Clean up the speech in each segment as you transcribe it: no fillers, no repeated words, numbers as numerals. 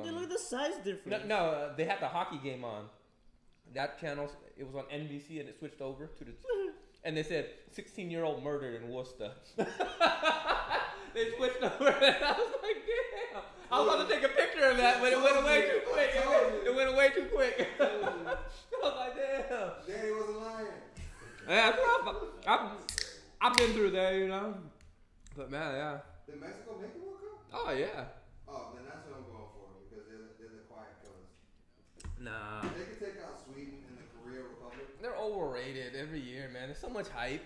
Dude, look at the size difference. No, they had the hockey game on. That channel, it was on NBC and it switched over to the. And they said 16-year-old murdered in Worcester. They switched over and I was like, damn. I was about to take a picture of that, but it went away too quick. It went away too quick. I was like, damn. Danny wasn't lying. Yeah, I've been through there, you know. But man, yeah. Did Mexico make the World Cup? Oh yeah. Oh, then that's what I'm going for because they're the quiet killers. Nah. They could take out Sweden and the Korea Republic. They're overrated every year, man. There's so much hype.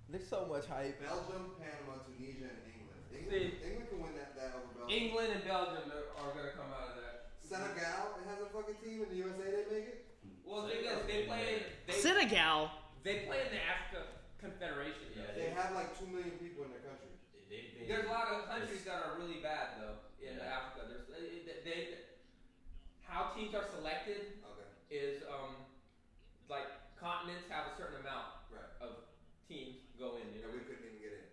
There's so much hype. Belgium, Panama, Tunisia, and England. England can win that over Belgium. England and Belgium are gonna come out of that. Senegal, it has a fucking team, and the USA didn't make it. Well, they play. Senegal. They play in the Africa Confederation. Yeah, they have like 2 million people in their country. There's a lot of countries that are really bad though in Africa. How teams are selected is like continents have a certain amount of teams go in. You know? And we couldn't even get in.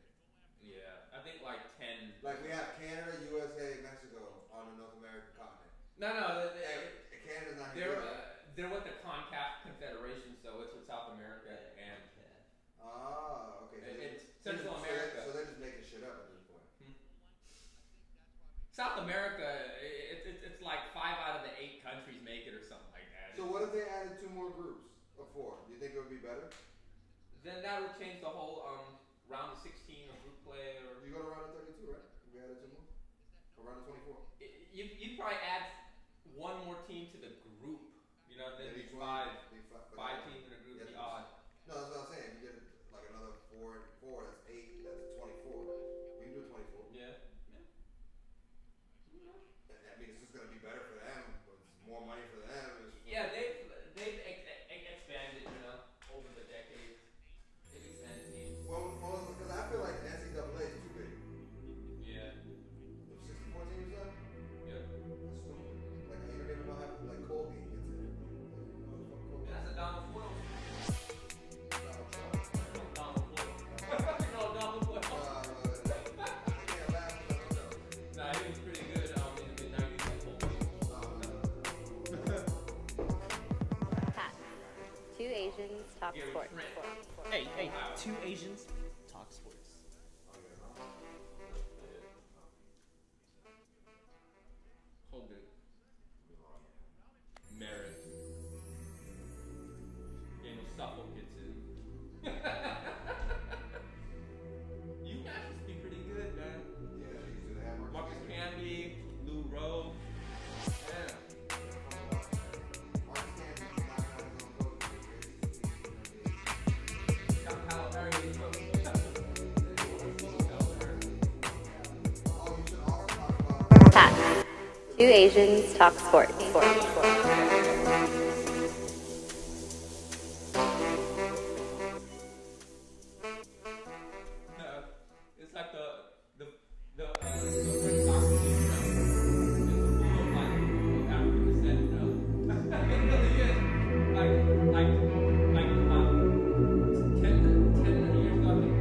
Yeah, I think like 10. Like we have Canada, USA, Mexico on the North American continent. No, Canada's not here. They're with the CONCACAF Confederation, so it's with South America and okay. it's Central America. So they're just making shit up at this point. South America, it's like 5 out of the 8 countries make it or something like that. So what if they added 2 more groups of 4? Do you think it would be better? Then that would change the whole round of 16 or group play or. You go to round of 32, right? If we added 2 more, or round of 24. You probably add 1 more team to the group. You know, then Maybe 5 5 teams in a group. Yeah, Be odd. No, that's what I'm saying. If you get like another 4 and 4, that's 8. That's 24. We can do 24. Yeah. I mean, it's just gonna be better for them. It's more money for them. Yeah, they've expanded, you know, over the decades. They've expanded teams. Well, because I feel like NCAA is too big. Yeah. 64 teams up. Yep. That's stupid. Like you don't even know how like Colby gets in. That's a Donald Quill. Donald Trump. Donald Quill. No, Donald Quill. Nah, he was pretty good in the mid-90s. Two Asians talk sports. Hey, 2 Asians talk sports. Hold it. Merit. Game of Suffolk gets in. You guys must be pretty good, man. Yeah, they do that. Marcus Camby, Lou Rowe. Yeah. Marcus Camby is not going to go to Got Calipari. Oh, you should also talk about TATS. Two Asians talk sports. It's like the soccer team, you know, it's full of like African descent, you know. It really is. Like 10 years ago, I think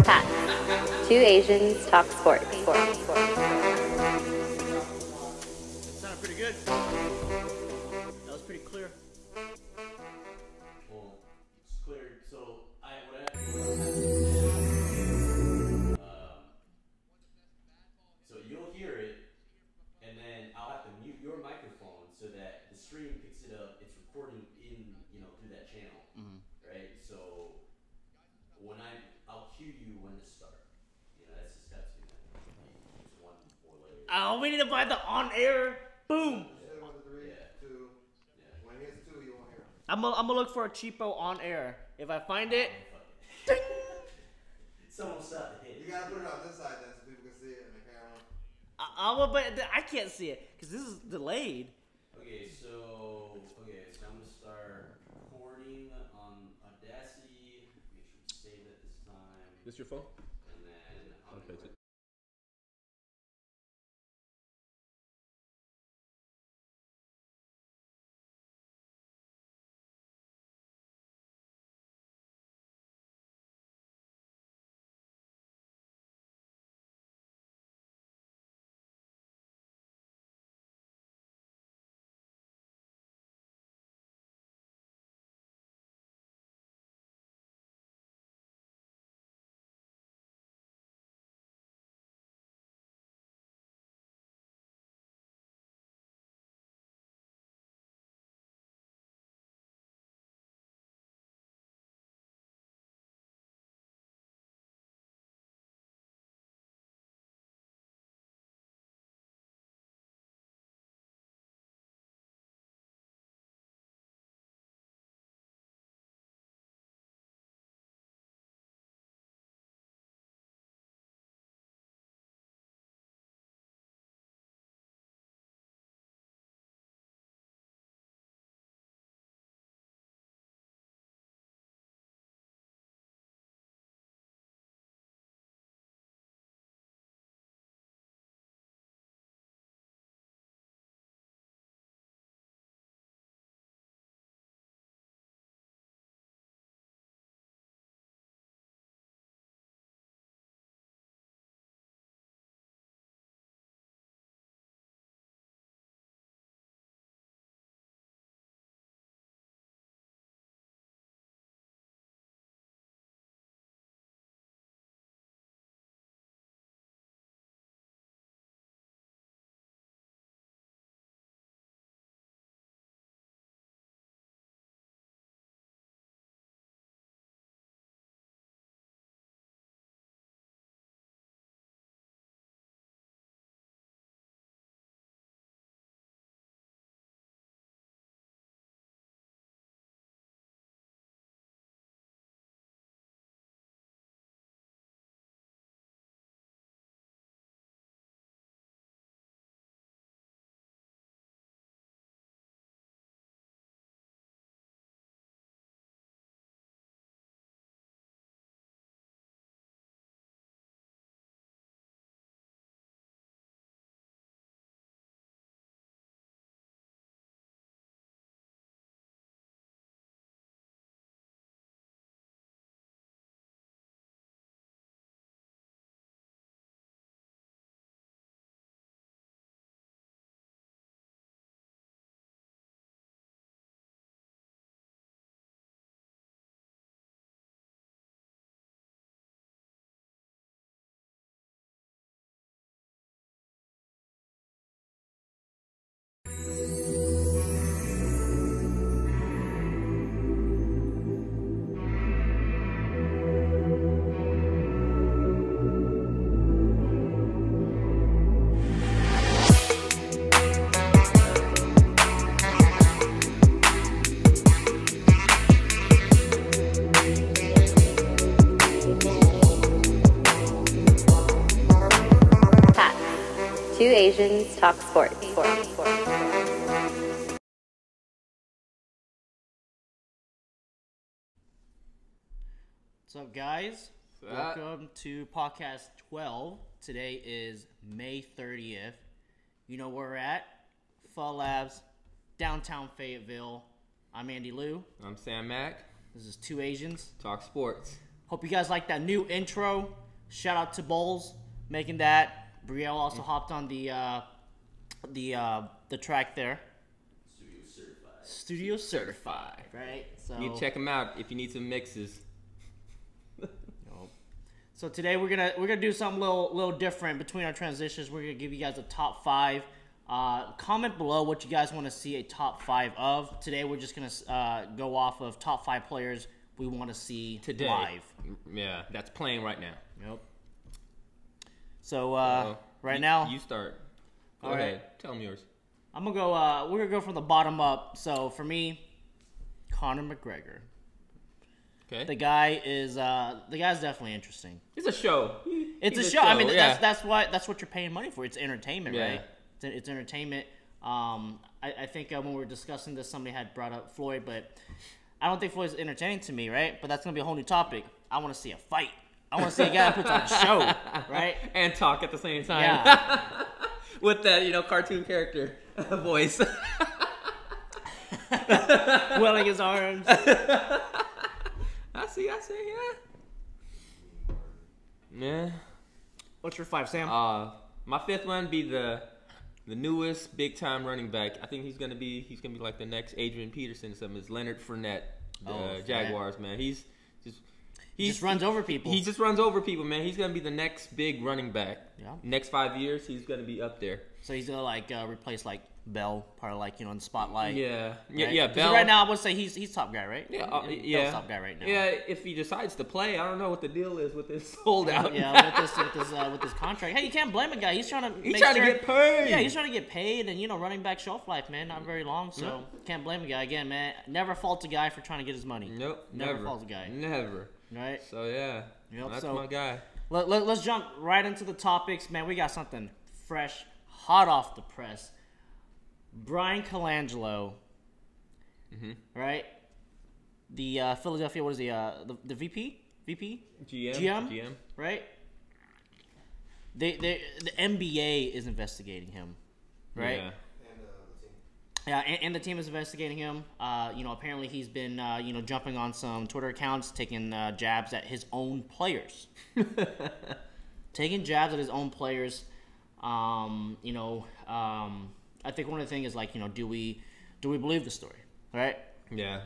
TATS. Two Asians talk sports. It sounded pretty good. That was pretty clear. Well, it's clear. So what I so you'll hear it, and then I'll have to mute your microphone so that the stream picks it up. It's recording through that channel, right? So when I'll cue you when to start. That's the steps. Just 1 more layer. Oh, we need to buy the on-air. Boom. When he hits 2, you won't hear him. I'm gonna look for a cheapo on-air. If I find it, Someone stop the hit. You gotta put it on this side then so people can see it in the camera. but I can't see it because this is delayed. Okay, so I'm gonna start recording on Audacity. Make sure to save it this time. This your phone? And then I'm Okay. gonna Asians Talk Sports. What's up, guys? Welcome to podcast 12. Today is May 30th. You know where we're at? Fall Labs, downtown Fayetteville. I'm Andy Liu. I'm Sam Mack. This is Two Asians. Talk sports. Hope you guys like that new intro. Shout out to Bowles making that. Brielle also hopped on the track there. Studio certified, right? So You check them out if you need some mixes. So today we're gonna do something little different between our transitions. We're gonna give you guys a top 5. Comment below what you guys want to see a top 5 of. Today we're just gonna go off of top 5 players we want to see Today. live. Yeah, that's playing right now. Yep. So right now you start. Go All ahead. right. Tell them yours. I'm gonna go. We're gonna go from the bottom up. So for me, Conor McGregor. Okay. The guy's definitely interesting. It's a show. It's He's a show. I mean, yeah. that's what you're paying money for. It's entertainment, Yeah. right? It's entertainment. I think when we were discussing this, somebody had brought up Floyd, but I don't think Floyd's entertaining to me, right? But that's gonna be a whole new topic. I want to see a fight. I want to see a guy that puts on a show, right? And talk at the same time. Yeah. With that, cartoon character voice. Welling his arms. I see, yeah. Yeah. What's your 5, Sam? My 5th one be the newest big time running back. I think he's gonna be like the next Adrian Peterson. Is Leonard Fournette, the Jaguars, man. He just runs over people. He just runs over people, man. He's gonna be the next big running back. Yeah. Next 5 years, he's gonna be up there. So he's gonna replace Bell, part of in the spotlight. Yeah, right? yeah. Bell right now, I would say he's top guy, right? Yeah, Bell's top guy right now. Yeah, if he decides to play, I don't know what the deal is with this holdout. Yeah, with this contract. Hey, you can't blame a guy. He's trying to get paid. Yeah, he's trying to get paid, and running back shelf life, man, not very long. So can't blame a guy. Again, man, never fault a guy for trying to get his money. Nope, never fault a guy. Never. Right. So yeah, that's my guy. Let's jump right into the topics, man. We got something fresh, hot off the press. Brian Colangelo, right? The Philadelphia, what is he? The VP, GM, right? The NBA is investigating him, right? Yeah. Yeah, and the team is investigating him. Apparently he's been jumping on some Twitter accounts, taking jabs at his own players. Taking jabs at his own players. I think one of the things is do we believe the story, right? Yeah.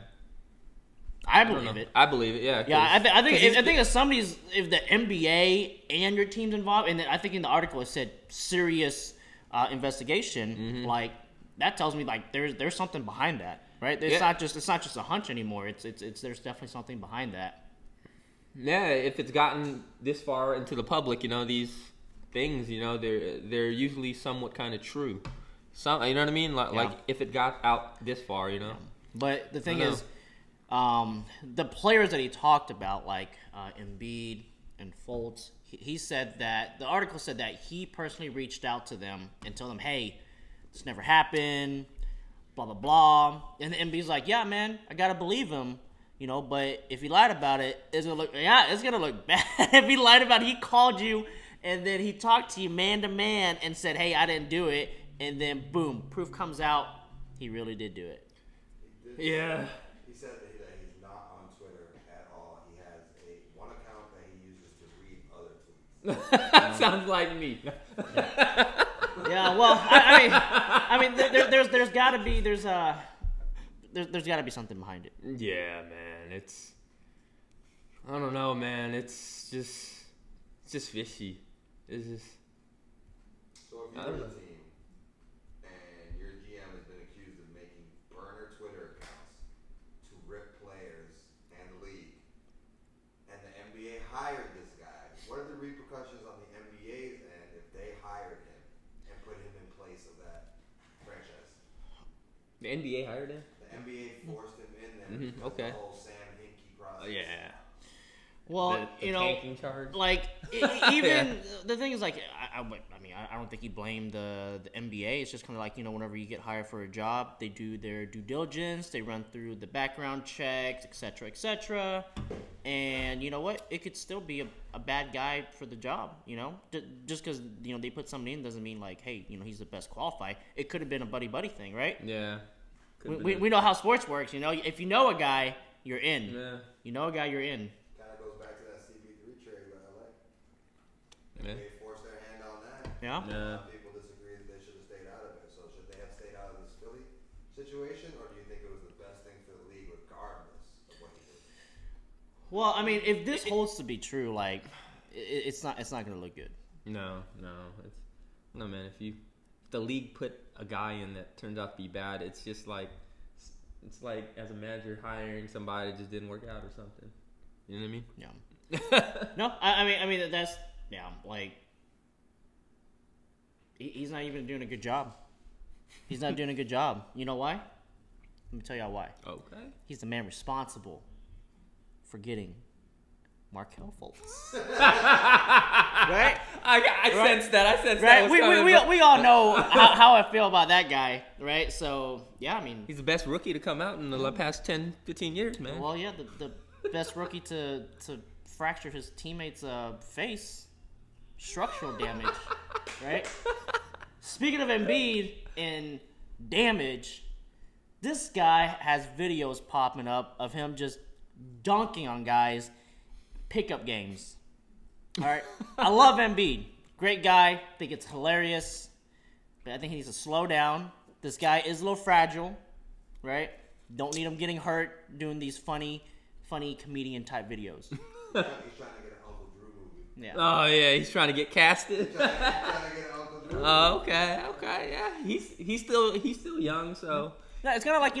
I believe it. I believe it. Yeah. Yeah, I think if the NBA and your team's involved, and then I think in the article it said serious investigation, that tells me there's something behind that, right? It's not just a hunch anymore. It's there's definitely something behind that. Yeah, if it's gotten this far into the public, these things, they're usually somewhat kind of true. You know what I mean? Like if it got out this far, But the thing is, the players that he talked about, like Embiid and Fultz, he said that the article said that he personally reached out to them and told them, "Hey, this never happened." Blah blah blah. And Embiid's like, "Yeah, man, I gotta believe him." But if he lied about it, it's gonna look bad. If he lied about it, he called you and then he talked to you man to man and said, "Hey, I didn't do it." And then, boom, proof comes out. He really did do it. Yeah. He said that he's not on Twitter at all. He has one account that he uses to read other tweets. Sounds like me. Yeah. Well, I mean, there's got to be there's got to be something behind it. Yeah, man. I don't know, man. It's just fishy. It's just. So if you're a team and your GM has been accused of making burner Twitter accounts to rip players and the league, and the NBA hired this guy, what are the repercussions on the NBA's end if they hired him and put him in place of that franchise? The NBA hired him? The NBA forced him in there. Okay. The whole Sam Hinkie process. Yeah. Well, the tanking charge. like even the thing is, like, I mean, I don't think you blame the NBA. It's just kind of like, whenever you get hired for a job, they do their due diligence, they run through the background checks, etc., etc. And you know what? It could still be a bad guy for the job. Just because they put somebody in doesn't mean like, hey, he's the best qualified. It could have been a buddy thing, right? Yeah. We know how sports works. If you know a guy, you're in. Yeah. You know a guy, you're in. Kind of goes back to that CP3 trade by LA. Yeah. They forced their hand on that. Yeah. Yeah. People disagree that they should have stayed out of it. So should they have stayed out of this Philly situation, or do you think it was the best thing for the league regardless of what he did? Well, I mean, if this holds to be true, like, it's not going to look good. No, man. If the league put a guy in that turns out to be bad, it's like as a manager hiring somebody that just didn't work out or something. You know what I mean? Yeah. No, I mean that's like he's not even doing a good job. He's not doing a good job. You know why? Let me tell y'all why. Okay. He's the man responsible for getting Markelle Fultz. Right? I sense that. I sense right? that. We all know how I feel about that guy, right? So, yeah, I mean... He's the best rookie to come out in the past 10, 15 years, man. Well, yeah, the best rookie to fracture his teammate's face. Structural damage, right? Speaking of Embiid and damage, this guy has videos popping up of him just dunking on guys pickup games. All right, I love Embiid, great guy. Think it's hilarious, but I think he needs to slow down. This guy is a little fragile, right? Don't need him getting hurt doing these funny comedian type videos. He's trying to get an Uncle Drew movie. Yeah. Oh yeah, he's trying to get casted. He's trying to get an Uncle Drew movie. Oh, okay, yeah. He's still young, so. No, it's kind of like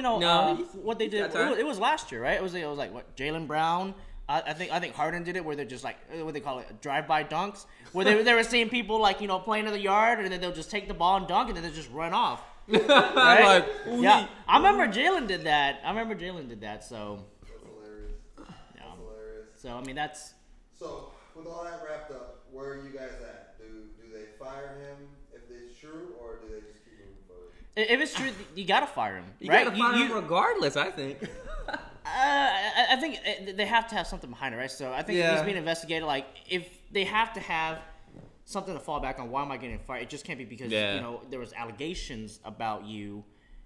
what they did. It was last year, right? It was like what Jaylen Brown. I think Harden did it, where they're just like what they call it, drive-by dunks, where they were seeing people like playing in the yard, and then they'll just take the ball and dunk, and then they just run off. Right? Yeah, I remember Jaylen did that. So That's hilarious. yeah. That's hilarious. So I mean that's. So with all that wrapped up, where are you guys at? Do they fire him if it's true, or do they just keep moving forward? If it's true, you gotta fire him. You right? gotta fire him regardless, I think. I think they have to have something behind it, right? So I think he's being investigated. Like, if they have to have something to fall back on, why am I getting fired? It just can't be because there was allegations about you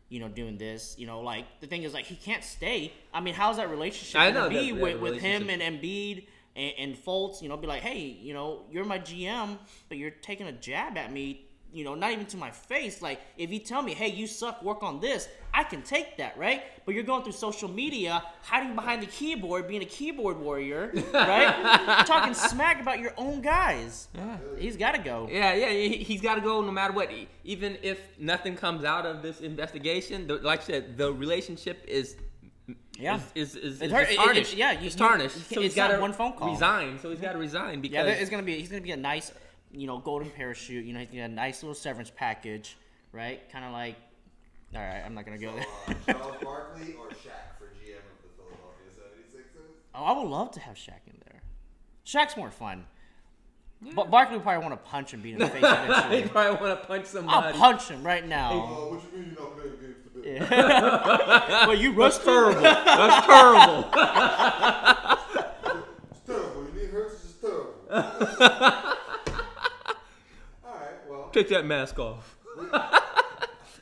doing this. Like the thing is, like, he can't stay. I mean, how's that relationship gonna be with him and Embiid and Fultz? Be like, hey, you're my GM, but you're taking a jab at me. Not even to my face. Like, if you tell me, hey, you suck, work on this, I can take that, right? But you're going through social media, hiding behind the keyboard, being a keyboard warrior, right? Talking smack about your own guys. Yeah. He's got to go. Yeah, he's got to go no matter what. Even if nothing comes out of this investigation, like I said, the relationship is tarnished. It's tarnished. So he's got to one phone call. Resign. So he's got to resign because he's gonna be a nice, golden parachute. He's gonna get a nice little severance package, right? Kind of like, all right, I'm not gonna go there. Charles Barkley or Shaq for GM of the Philadelphia 76ers? Oh, I would love to have Shaq in there. Shaq's more fun. But Barkley would probably want to punch him, beat him in the face eventually. He probably want to punch somebody. I'll punch him right now. What you mean you're not playing games today? Yeah. Well, you rushed terrible. That's terrible. It's terrible. You need Hurts, it's just terrible. All right, well. Take that mask off.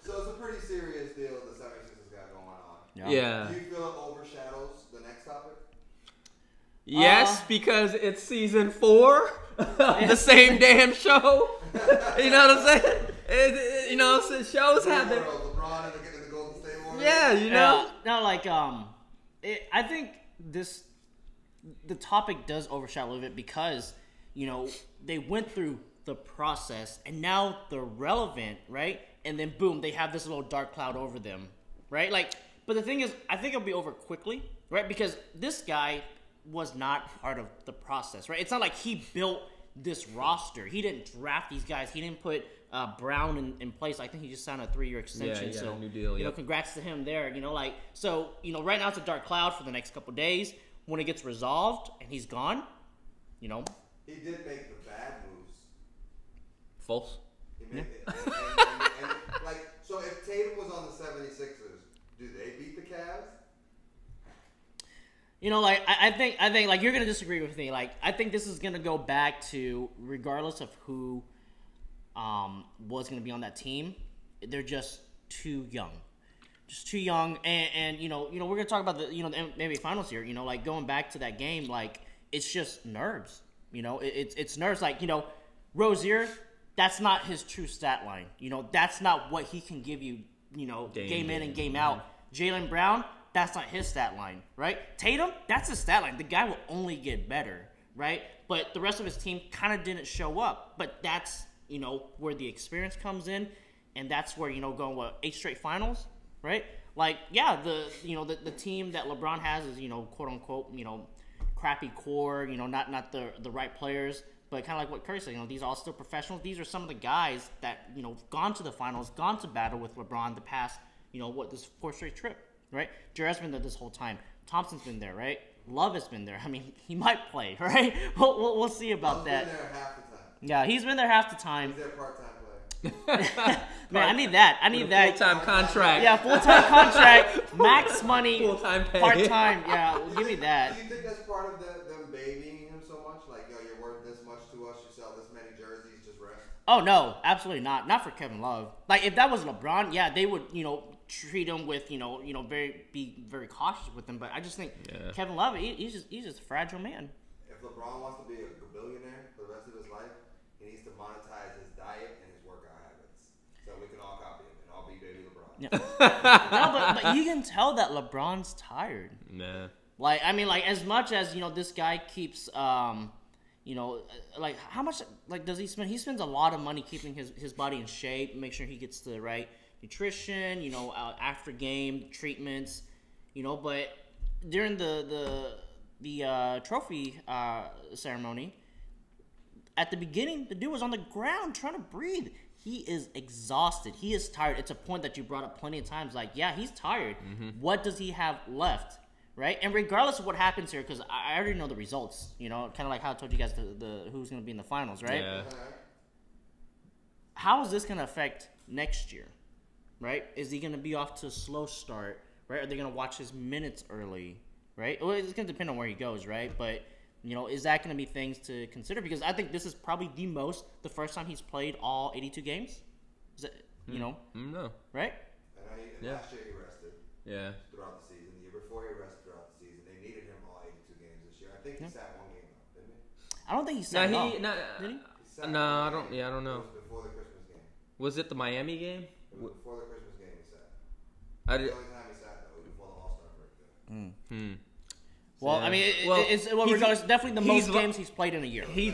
So it's a pretty serious deal the 76ers got going on. Yeah. Do you feel it overshadows the next topic? Yes, because it's season 4 of the same damn show. You know what I'm saying? So shows have their... LeBron and the Golden State Warriors? Yeah, No, like, I think the topic does overshadow a little bit because, they went through the process and now they're relevant, right? And then boom, they have this little dark cloud over them, right? Like, but the thing is, I think it'll be over quickly, right? Because this guy was not part of the process, right? It's not like he built this roster. He didn't draft these guys. He didn't put Brown in place. I think he just signed a 3-year extension. New deal. Congrats to him there. Right now it's a dark cloud for the next couple days. when it gets resolved and he's gone, you know. He did make the bad moves. False. He made like, so if Tatum was on the 76ers, do they beat the Cavs? You know, like I think like you're gonna disagree with me. Like I think this is gonna go back to regardless of who was gonna be on that team, they're just too young. Just too young, and you know, we're gonna talk about the the NBA Finals here. You know, like going back to that game, like it's just nerves. You know, it's nerves. Like Rozier, that's not his true stat line. You know, that's not what he can give you. You know, game in and game out. Jaylen Brown, that's not his stat line, right? Tatum, that's his stat line. The guy will only get better, right? But the rest of his team kind of didn't show up. But that's where the experience comes in, and that's where going 8 straight finals. Right? Like, yeah, the team that LeBron has is, quote unquote, crappy core, not the right players, but kind of like what Curry said, these are all still professionals. These are some of the guys that, gone to the finals, gone to battle with LeBron the past, this 4 straight trip, right? Jarrett's been there this whole time. Thompson's been there, right? Love has been there. I mean, he might play, right? We'll see about that. He's been there half the time. Yeah, he's been there half the time. He's their part-time player. Man, I need that. Full-time contract. Yeah, full-time contract, max money, full-time pay. Part-time. Yeah, give me that. Do you think that's part of them babying him so much? Like, yo, you're worth this much to us. You sell this many jerseys. Just rest. Oh no, absolutely not. Not for Kevin Love. Like if that was LeBron, yeah, they would treat him with be very cautious with him. But I just think Kevin Love, he's just a fragile man. If LeBron wants to be a billionaire for the rest of his life, he needs to monetize his diet and his workout habits, so we can all copy him and all be baby LeBron. Yeah. No, but you can tell that LeBron's tired. Nah. Like I mean, like as much as this guy keeps like how much does he spend? He spends a lot of money keeping his body in shape, make sure he gets the right nutrition, after game treatments, but during the trophy ceremony, at the beginning, the dude was on the ground trying to breathe. He is exhausted. He is tired. It's a point that you brought up plenty of times. Like, yeah, he's tired. Mm-hmm. What does he have left? Right? And regardless of what happens here, because I already know the results, kind of like how I told you guys the who's going to be in the finals, right? Yeah. How is this going to affect next year? Right? Is he going to be off to a slow start? Right? Are they going to watch his minutes early? Right? Well, it's going to depend on where he goes, right? But is that going to be things to consider? Because I think this is probably the first time he's played all 82 games. Is it, No. Right? And last year he rested. Yeah. Throughout the season. The year before he rested throughout the season. They needed him all 82 games this year. I think he sat one game though, didn't he? I don't think he sat all. Did he? No, I don't. Yeah, I don't know. It was before the Christmas game. Was it the Miami game? It was before the Christmas game he sat. I The did. only time he sat though was before the All-Star break. Well, I mean, regardless, definitely the most games he's played in a year. February he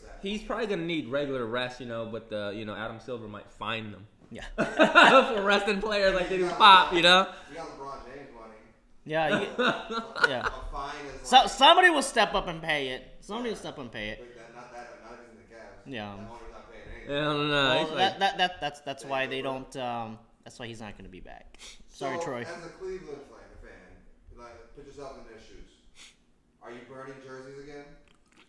sat. He's probably gonna need regular rest, but Adam Silver might fine them. Yeah. For resting players like they do pop, You got LeBron James money. Yeah. A fine is like, Somebody will step up and pay it. Somebody will step up and pay it. not even the Cavs. Yeah. That owner's not paying anything. I don't know. Well, that's why they don't. That's why he's not going to be back. Sorry, So, Troy. As a Cleveland fan, like, put yourself in their shoes. Are you burning jerseys again?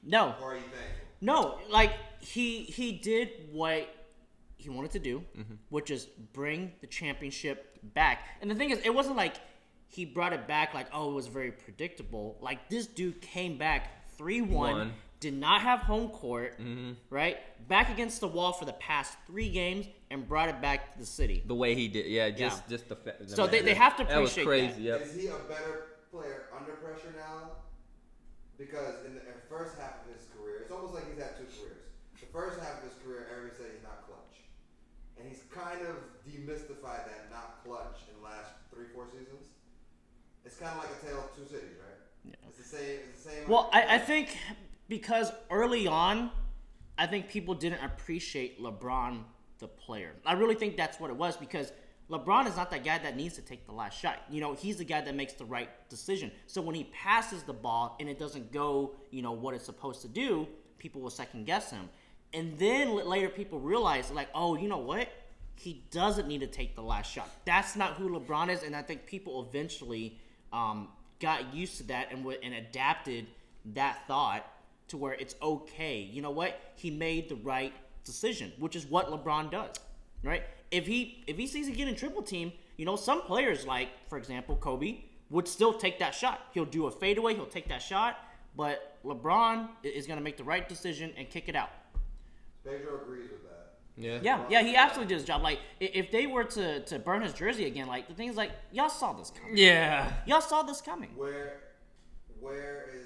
No. Or are you thankful? No, like he did what he wanted to do, which is bring the championship back. And the thing is, it wasn't like he brought it back like, oh, it was very predictable. Like this dude came back 3-1, did not have home court, right? Back against the wall for the past 3 games and brought it back to the city. The way he did, just the so they have to appreciate that. Was crazy. Yep. Is he a better player under pressure now? Because in the first half of his career, it's almost like he's had 2 careers. The first half of his career, everybody said he's not clutch. And he's kind of demystified that not clutch in the last 3-4 seasons. It's kind of like a tale of 2 cities, right? Yeah. It's the same. Well, I think because early on, I think people didn't appreciate LeBron, the player. I really think that's what it was because LeBron is not that guy that needs to take the last shot. He's the guy that makes the right decision. So when he passes the ball and it doesn't go, what it's supposed to do, people will second guess him. And then later people realize, like, oh, you know what? He doesn't need to take the last shot. That's not who LeBron is. And I think people eventually got used to that and adapted that thought to where it's okay. You know what? He made the right decision, which is what LeBron does, right? If he sees he getting triple team, you know, some players like, for example, Kobe would still take that shot. He'll do a fadeaway, he'll take that shot, but LeBron is going to make the right decision and kick it out. Pedro agrees with that. Yeah, he absolutely did his job. Like, if they were to burn his jersey again, like, the thing is, like, y'all saw this coming. Yeah. Y'all saw this coming. Where is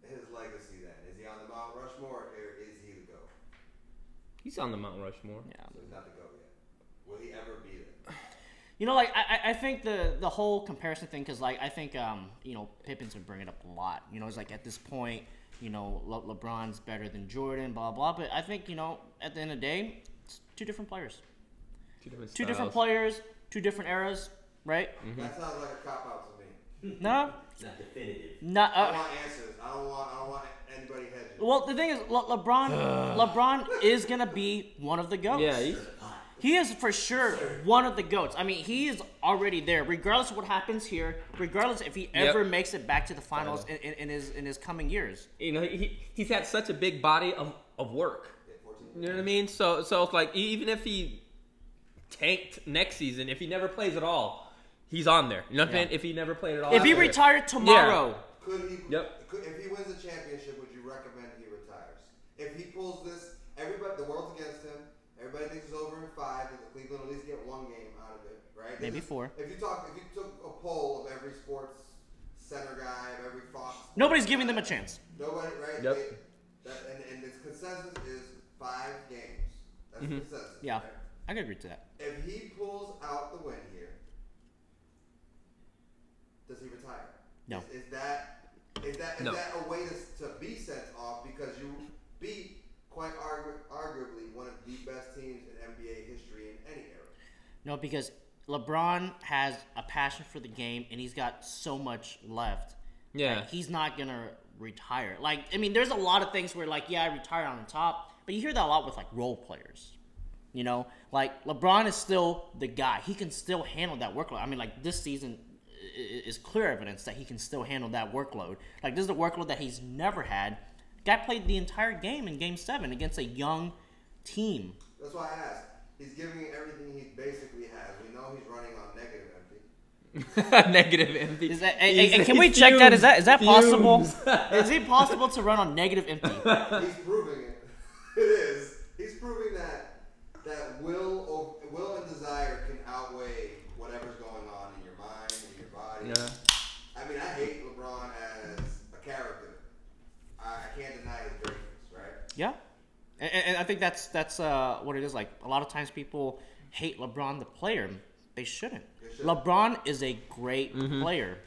his legacy then? Is he on the Mount Rushmore, or is he the GOAT? He's on the Mount Rushmore. Yeah. So he's not the GOAT yet. Will he ever be there? You know, like, I think the whole comparison thing, because, like, I think, you know, Pippen's been bringing it up a lot. You know, it's like, at this point, you know, LeBron's better than Jordan, blah, blah. But I think, you know, at the end of the day, it's two different players. Two different players, two different eras, right? Mm-hmm. That sounds like a cop-out to me. No? Not definitive. Not, I want answers. I don't want anybody hedging. well, the thing is, LeBron is going to be one of the GOATs. Yeah, He is for sure one of the GOATs. I mean, he is already there, regardless of what happens here, regardless if he ever makes it back to the finals in his coming years. you know, he's had such a big body of work. You know what I mean? So it's like, even if he tanked next season, if he never plays at all, he's on there. You know what I'm saying? If he never played at all. If he retired tomorrow. Could he? Yep. If he wins the championship, would you recommend he retires? If he pulls this, the world's against him. Everybody thinks it's over in 5. That Cleveland will at least get one game out of it, right? Maybe 4. If you took a poll of every sports center guy, of every Fox, Nobody's giving them a chance. Nobody, right? Yep. And the consensus is 5 games. That's the consensus. Yeah, Right? I can agree to that. If he pulls out the win here, does he retire? No. Is that a way to be sent off because you beat quite arguably one of the best teams in NBA history in any era? No, because LeBron has a passion for the game, and he's got so much left. Yeah. Like, he's not going to retire. Like, I mean, there's a lot of things where, like, yeah, I retire on the top, but you hear that a lot with, like, role players. You know? Like, LeBron is still the guy. He can still handle that workload. I mean, like, this season is clear evidence that he can still handle that workload. Like, this is a workload that he's never had. Guy played the entire game in Game 7 against a young team. That's why I asked. He's giving everything he basically has. We know he's running on negative empty. Negative empty. Is that, and can we check that? Is that possible? Is it possible to run on negative empty? He's proving it. It is. He's proving that will and desire can outweigh whatever's going on in your mind, in your body. Yeah. I mean, I hate LeBron as a character. I can't deny his greatness, right? Yeah, and I think that's what it is. Like, a lot of times people hate LeBron the player. They shouldn't. LeBron is a great player.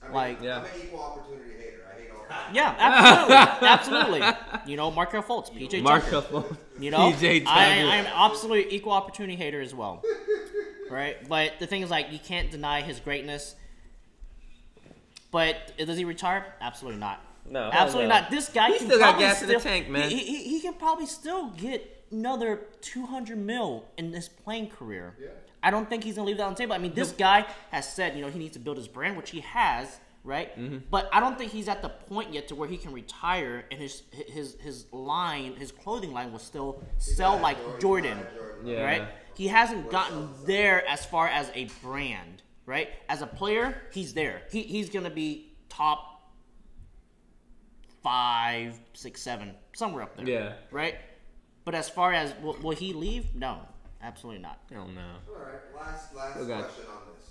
I mean, Like, I'm an equal opportunity hater. I hate all that. Yeah, absolutely. You know, Markelle Fultz, PJ Tucker. Fultz. You know, PJ Tucker. I am absolutely equal opportunity hater as well. Right? But the thing is, like, you can't deny his greatness. But does he retire? Absolutely not. No, absolutely no. not. This guy He can still got probably gas in the tank, man. He can probably still get another $200 million in his playing career. Yeah. I don't think he's gonna leave that on the table. I mean, this guy has said, you know, he needs to build his brand, which he has, right? But I don't think he's at the point yet to where he can retire and his line, his clothing line, will still sell like Jordan, Yeah. right? He hasn't gotten there as far as a brand, right? As a player, he's there. He's gonna be top 5, 6, 7, somewhere up there. Yeah. Right? But as far as will he leave? No, absolutely not. Hell no. All right, last question on this.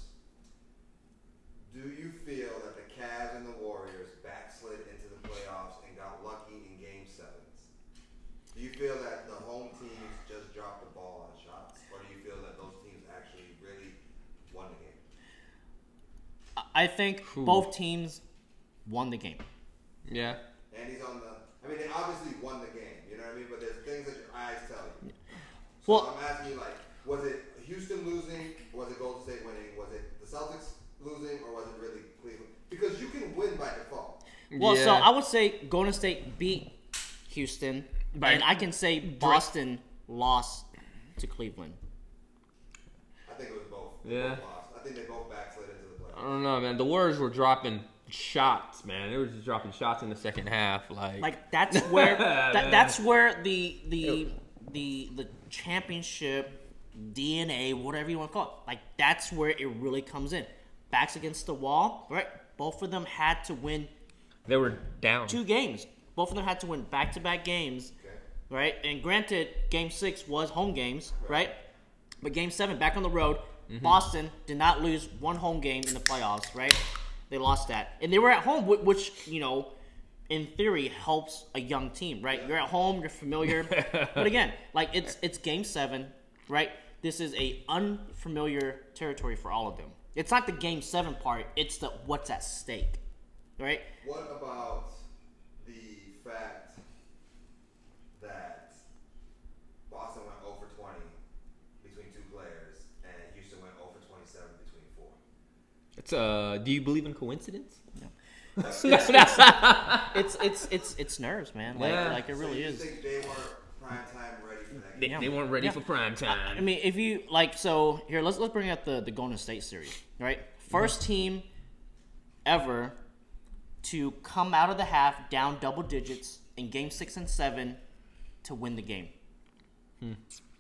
Do you feel that the Cavs and the Warriors backslid into the playoffs and got lucky in Game 7s? Do you feel that the home teams just dropped the ball on shots, or do you feel that those teams actually really won the game? I think both teams won the game. Yeah. And he's on the. I mean, they obviously won the game. You know what I mean? But there's things that your eyes tell you. So Well, I'm asking you, like, was it Houston losing? Or was it Golden State winning? Was it the Celtics losing, or was it really Cleveland? Because you can win by default. well, Yeah. so I would say Golden State beat Houston, and I can say Boston lost to Cleveland. I think it was both. Yeah. Both lost. I think they both backslid into the playoffs. I don't know, man. The Warriors were dropping shots, man. They were just dropping shots in the second half, like that's where that's where the championship DNA, whatever you want to call it, like that's where it really comes in. Backs against the wall, right? Both of them had to win. They were down 2 games. Both of them had to win back-to-back games, right? And granted, Game 6 was home games, right? But Game 7, back on the road, Boston did not lose 1 home game in the playoffs, right? They lost that. And they were at home, which, you know, in theory, helps a young team, right? You're at home, you're familiar. But again, like, it's Game 7, right? This is a unfamiliar territory for all of them. It's not the Game 7 part, it's the what's at stake, right? What about the fact that Boston went 0 for 20 between 2 players and Houston went 0 for 27 between 4? It's do you believe in coincidence? It's nerves, man. Like it really is. You think they weren't prime time ready for that game? They weren't ready for prime time. I mean, if you like, so here let's bring up the Golden State series, right? First team ever to come out of the half down double digits in Game 6 and 7 to win the game.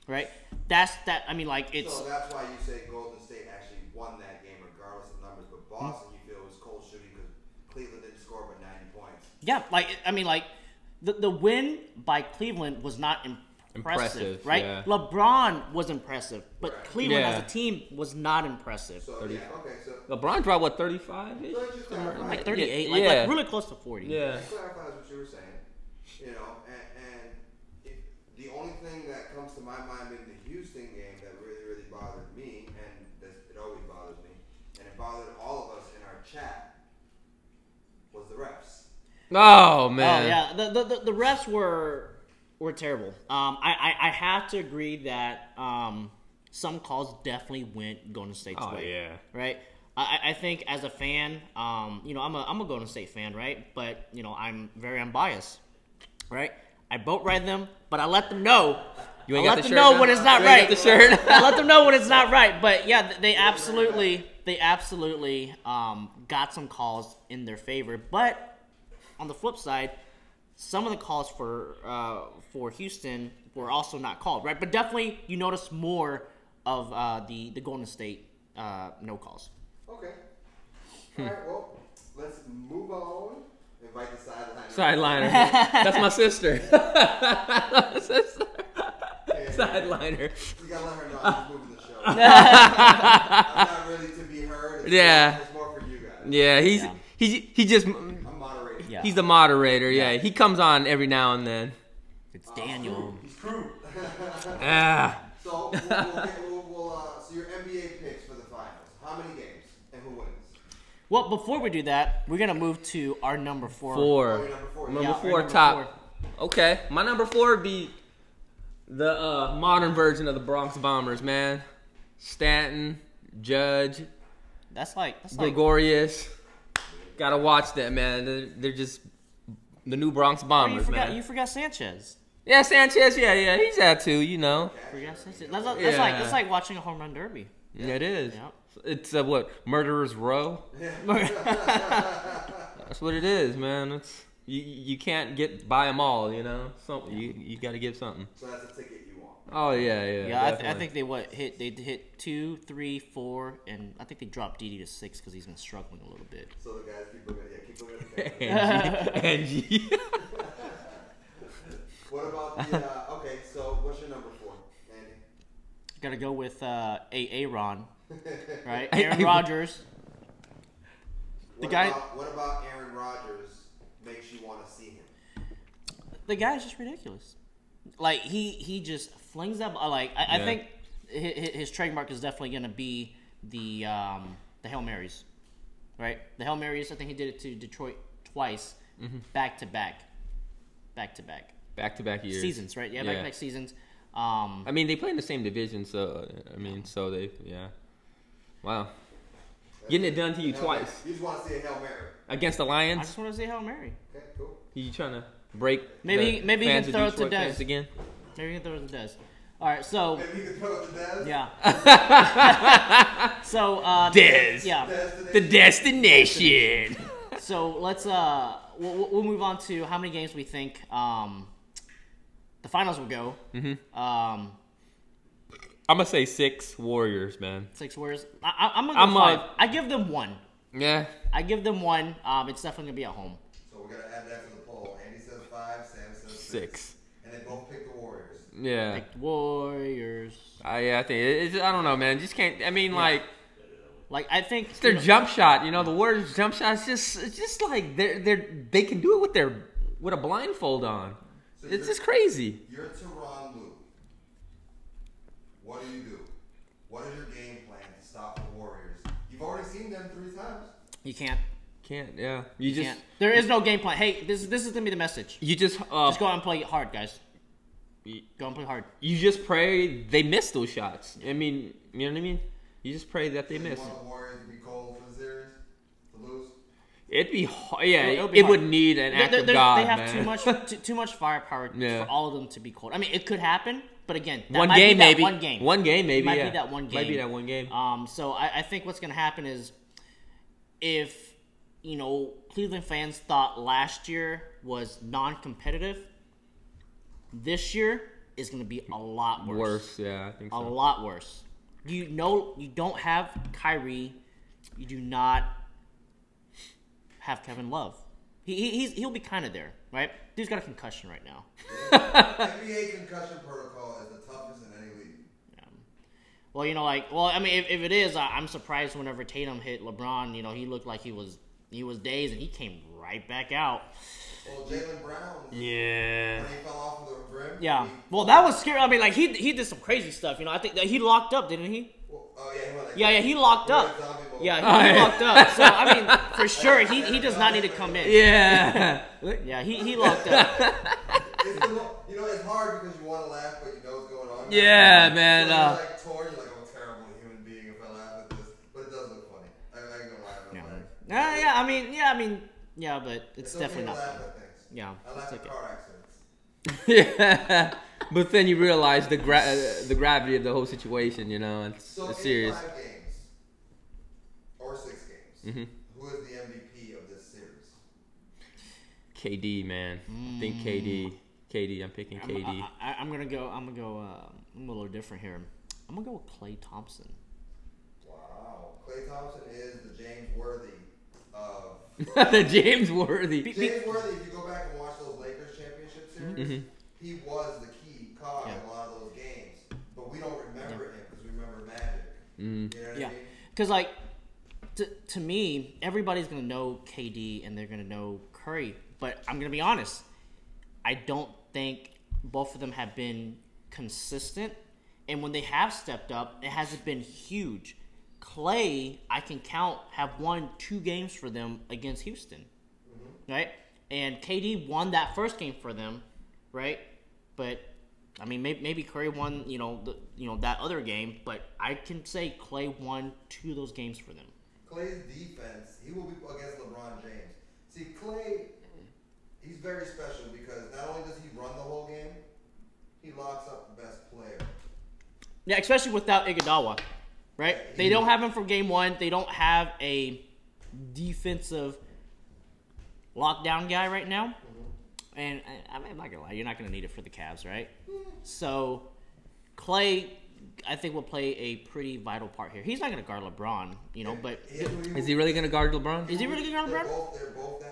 Right? That's that. I mean, like it's. So that's why you say Golden State actually won that game regardless of numbers. But Boston, you feel was cold shooting because Cleveland didn't score but 90 points. Yeah, like I mean, like the win by Cleveland was not impressive, right? Yeah. LeBron was impressive, but Right. Cleveland as a team was not impressive. So yeah, okay. So LeBron dropped what 35-ish? so just clarify. Like 38, Yeah. like really close to 40. Yeah. That clarifies what you were saying. You know, and the only thing that comes to my mind in the Houston game that really bothered me, and it always bothers me, and it bothered all of us in our chat, was the refs. Oh man. Oh yeah, the refs were terrible. I have to agree that some calls definitely went Golden State's Oh way. yeah. Right. I think as a fan, you know, I'm a Golden State fan, right? But you know, I'm very unbiased, right? I boat ride them, but I let them know. You I ain't got let the them shirt know now? when it's not You ain't right. got the shirt? I let them know when it's not right. But yeah, they absolutely got some calls in their favor. But on the flip side, some of the calls for Houston were also not called, right? But definitely you notice more of the Golden State no calls. Okay. All right. Well, let's move on. Invite the sideliner. Sideliner. That's my sister. My sister. Sideliner. You gotta let her know I'm just moving the show. I'm not really to be heard. It's more for you guys. Yeah, he just I'm moderating. Yeah. he's the moderator. Yeah, he comes on every now and then. It's Daniel. He's crew. Ah. So so your NBA picks for the finals. How many games and who wins? Well, before we do that, we're gonna move to our number 4. Oh, your number 4. Number Yeah, 4 our top. number 4. Okay, my number 4 would be the modern version of the Bronx Bombers, man. Stanton, Judge, That's like Gregorius. Gotta watch that, man. They're just the new Bronx Bombers, man. You forgot Sanchez. Yeah, Sanchez. Yeah, he's that too. You know. Forgot Sanchez. That's Yeah. it's like watching a home run derby. Yeah, it is. Yep. It's what Murderers Row. That's what it is, man. It's you can't get buy them all, you know. So you got to give something. So that's the ticket you want. Oh yeah. Yeah, I definitely. think they hit 2, 3, 4, and I think they dropped Didi to 6 because he's been struggling a little bit. So the guys keep looking at the camera. Angie. What about the okay, so what's your number 4, Andy? Got to go with Aaron, right? Aaron Rodgers. What about Aaron Rodgers makes you want to see him? The guy's just ridiculous. Like he just flings that. I Yeah. think his trademark is definitely gonna be the Hail Marys, right? The Hail Marys. I think he did it to Detroit twice, back to back Back-to-back years. seasons, right? Yeah, Yeah. back-to-back seasons. I mean, they play in the same division, so wow. Getting it done to you Hail twice Mary. You just want to see a Hail Mary. against the I Lions. just want to say Hail Mary. Okay, cool. You trying to break Maybe the he fans can of throw it to Detroit Dez. fans again? Maybe he can throw it to Dez. All right, so Maybe you could throw it to Dez. yeah. So Dez. Yeah. The destination. So let's we'll move on to how many games we think the finals will go. I'm gonna say 6 Warriors, man. 6 Warriors. I'm gonna go 5. I give them 1. Yeah. I give them 1. It's definitely gonna be at home. So we gotta add that to the poll. Andy says 5, Sam says 6. And they both picked the Warriors. Yeah. Picked Warriors. Yeah, I think it's, I don't know, man. Just can't. I mean, like I think it's their jump shot. You know, the Warriors' jump shot is just like they can do it with a blindfold on. So It's just crazy. You're Teron Lue. What do? What is your game plan to stop the Warriors? You've already seen them 3 times. you can't. Yeah. You just Can't. There is no game plan. Hey, this is gonna be the message. you just Just go out and play hard, guys. Go and play hard. you just pray they miss those shots. I mean, you know what I mean? You just pray that they You miss. want the Warriors to be cold for the series? To lose? It'd be hard. Yeah, It'll be it hard. would need an act of They God, have man. too much firepower Yeah. for all of them to be cold. I mean, it could happen, but again, that One might game, be that maybe. One game. One game, maybe. Might yeah. be that one game. Might be that one game. So I think what's gonna happen is, if Cleveland fans thought last year was non-competitive, this year is gonna be a lot worse. Worse, yeah, I think A so. lot worse. You don't have Kyrie. You do not have Kevin Love. He'll be kind of there, right? Dude's got a concussion right now. NBA concussion protocol is the toughest in any league. Well, I mean, if it is, I'm surprised whenever Tatum hit LeBron. He looked like he was dazed, and he came right back out. Well, Jaylen Brown, Yeah. when he fell off of the rim. Yeah. Well, that was scary. I mean, like he did some crazy stuff. I think that he locked up, didn't he? Oh yeah, he went like Yeah, he locked he up. went zombie mode. Yeah, he Oh, yeah. locked up. So I mean, for sure, he does not need to come in. Yeah. Yeah, he locked up. It's hard because you want to laugh, but you know what's going on. Yeah, man. So you're like torn. You're like, I'm a terrible human being if I laugh at this, but it does look funny. I ain't gonna laugh at it. Yeah, but it's okay definitely to not laugh funny. at things. Yeah, I laugh it's at okay. car accidents. Yeah. But then you realize the gravity of the whole situation, it's So it's in serious. 5 games or 6 games, who is the MVP of this series? KD, man. I think KD. I'm picking KD. I'm gonna go. I'm a little different here. I'm gonna go with Klay Thompson. Wow, Klay Thompson is the James Worthy of. The James Worthy. James Worthy, if you go back and watch those Lakers championship series, he was the key cog in a lot of those games. But we don't remember him because we remember Magic. You know what I mean? Because to me, everybody's gonna know KD and they're gonna know Curry. But I'm gonna be honest. I don't think both of them have been consistent, and when they have stepped up, it hasn't been huge. Klay, I can count, have won 2 games for them against Houston, right? And KD won that first game for them, right? But I mean, maybe Curry won, that other game. But I can say Klay won 2 of those games for them. Klay's defense, he will be against LeBron James. See, Klay, he's very special because not only does he run the whole game, he locks up the best player. Yeah, especially without Iguodala, right? They don't have him for game 1. They don't have a defensive lockdown guy right now. And I'm not going to lie, you're not going to need it for the Cavs, right? So Klay, I think, will play a pretty vital part here. He's not going to guard LeBron, but... Is he really going to guard LeBron? Is he really going to guard LeBron? They're both,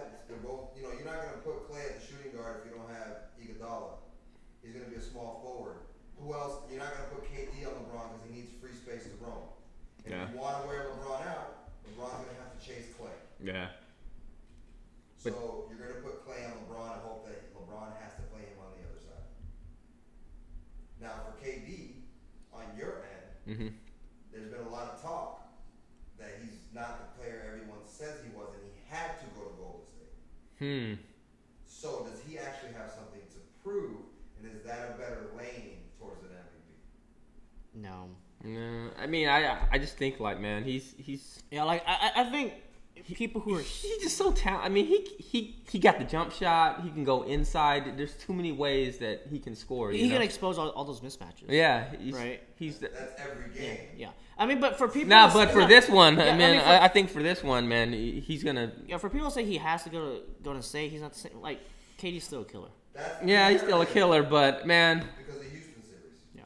you're not going to put Klay at the shooting guard if you don't have Iguodala. He's going to be a small forward. Who else? You're not going to put KD on LeBron because he needs free space to roam. If you want to wear LeBron out, LeBron's going to have to chase Klay. Yeah. So you're going to put Klay on LeBron and hope that LeBron has to play him on the other side. Now for KD, on your end, there's been a lot of talk that he's not the player everyone says he was, and he had to go to Golden State. So does he actually have something to prove, and is that a better lane towards an MVP? No. No, I mean, I just think man, he's Yeah, I think people who are He's just so talented. I mean, he got the jump shot. He can go inside. There's too many ways that he can score. he can expose all those mismatches. Yeah, right. He's That's every game. Yeah. I mean, but for people. nah, but for this one, Yeah, I think for this one, man, he's gonna. Yeah, for people to say he has to go to say he's not the same. Like, KD's still a killer. That's Yeah, he's still a killer, but man, because of the Houston series. Yeah.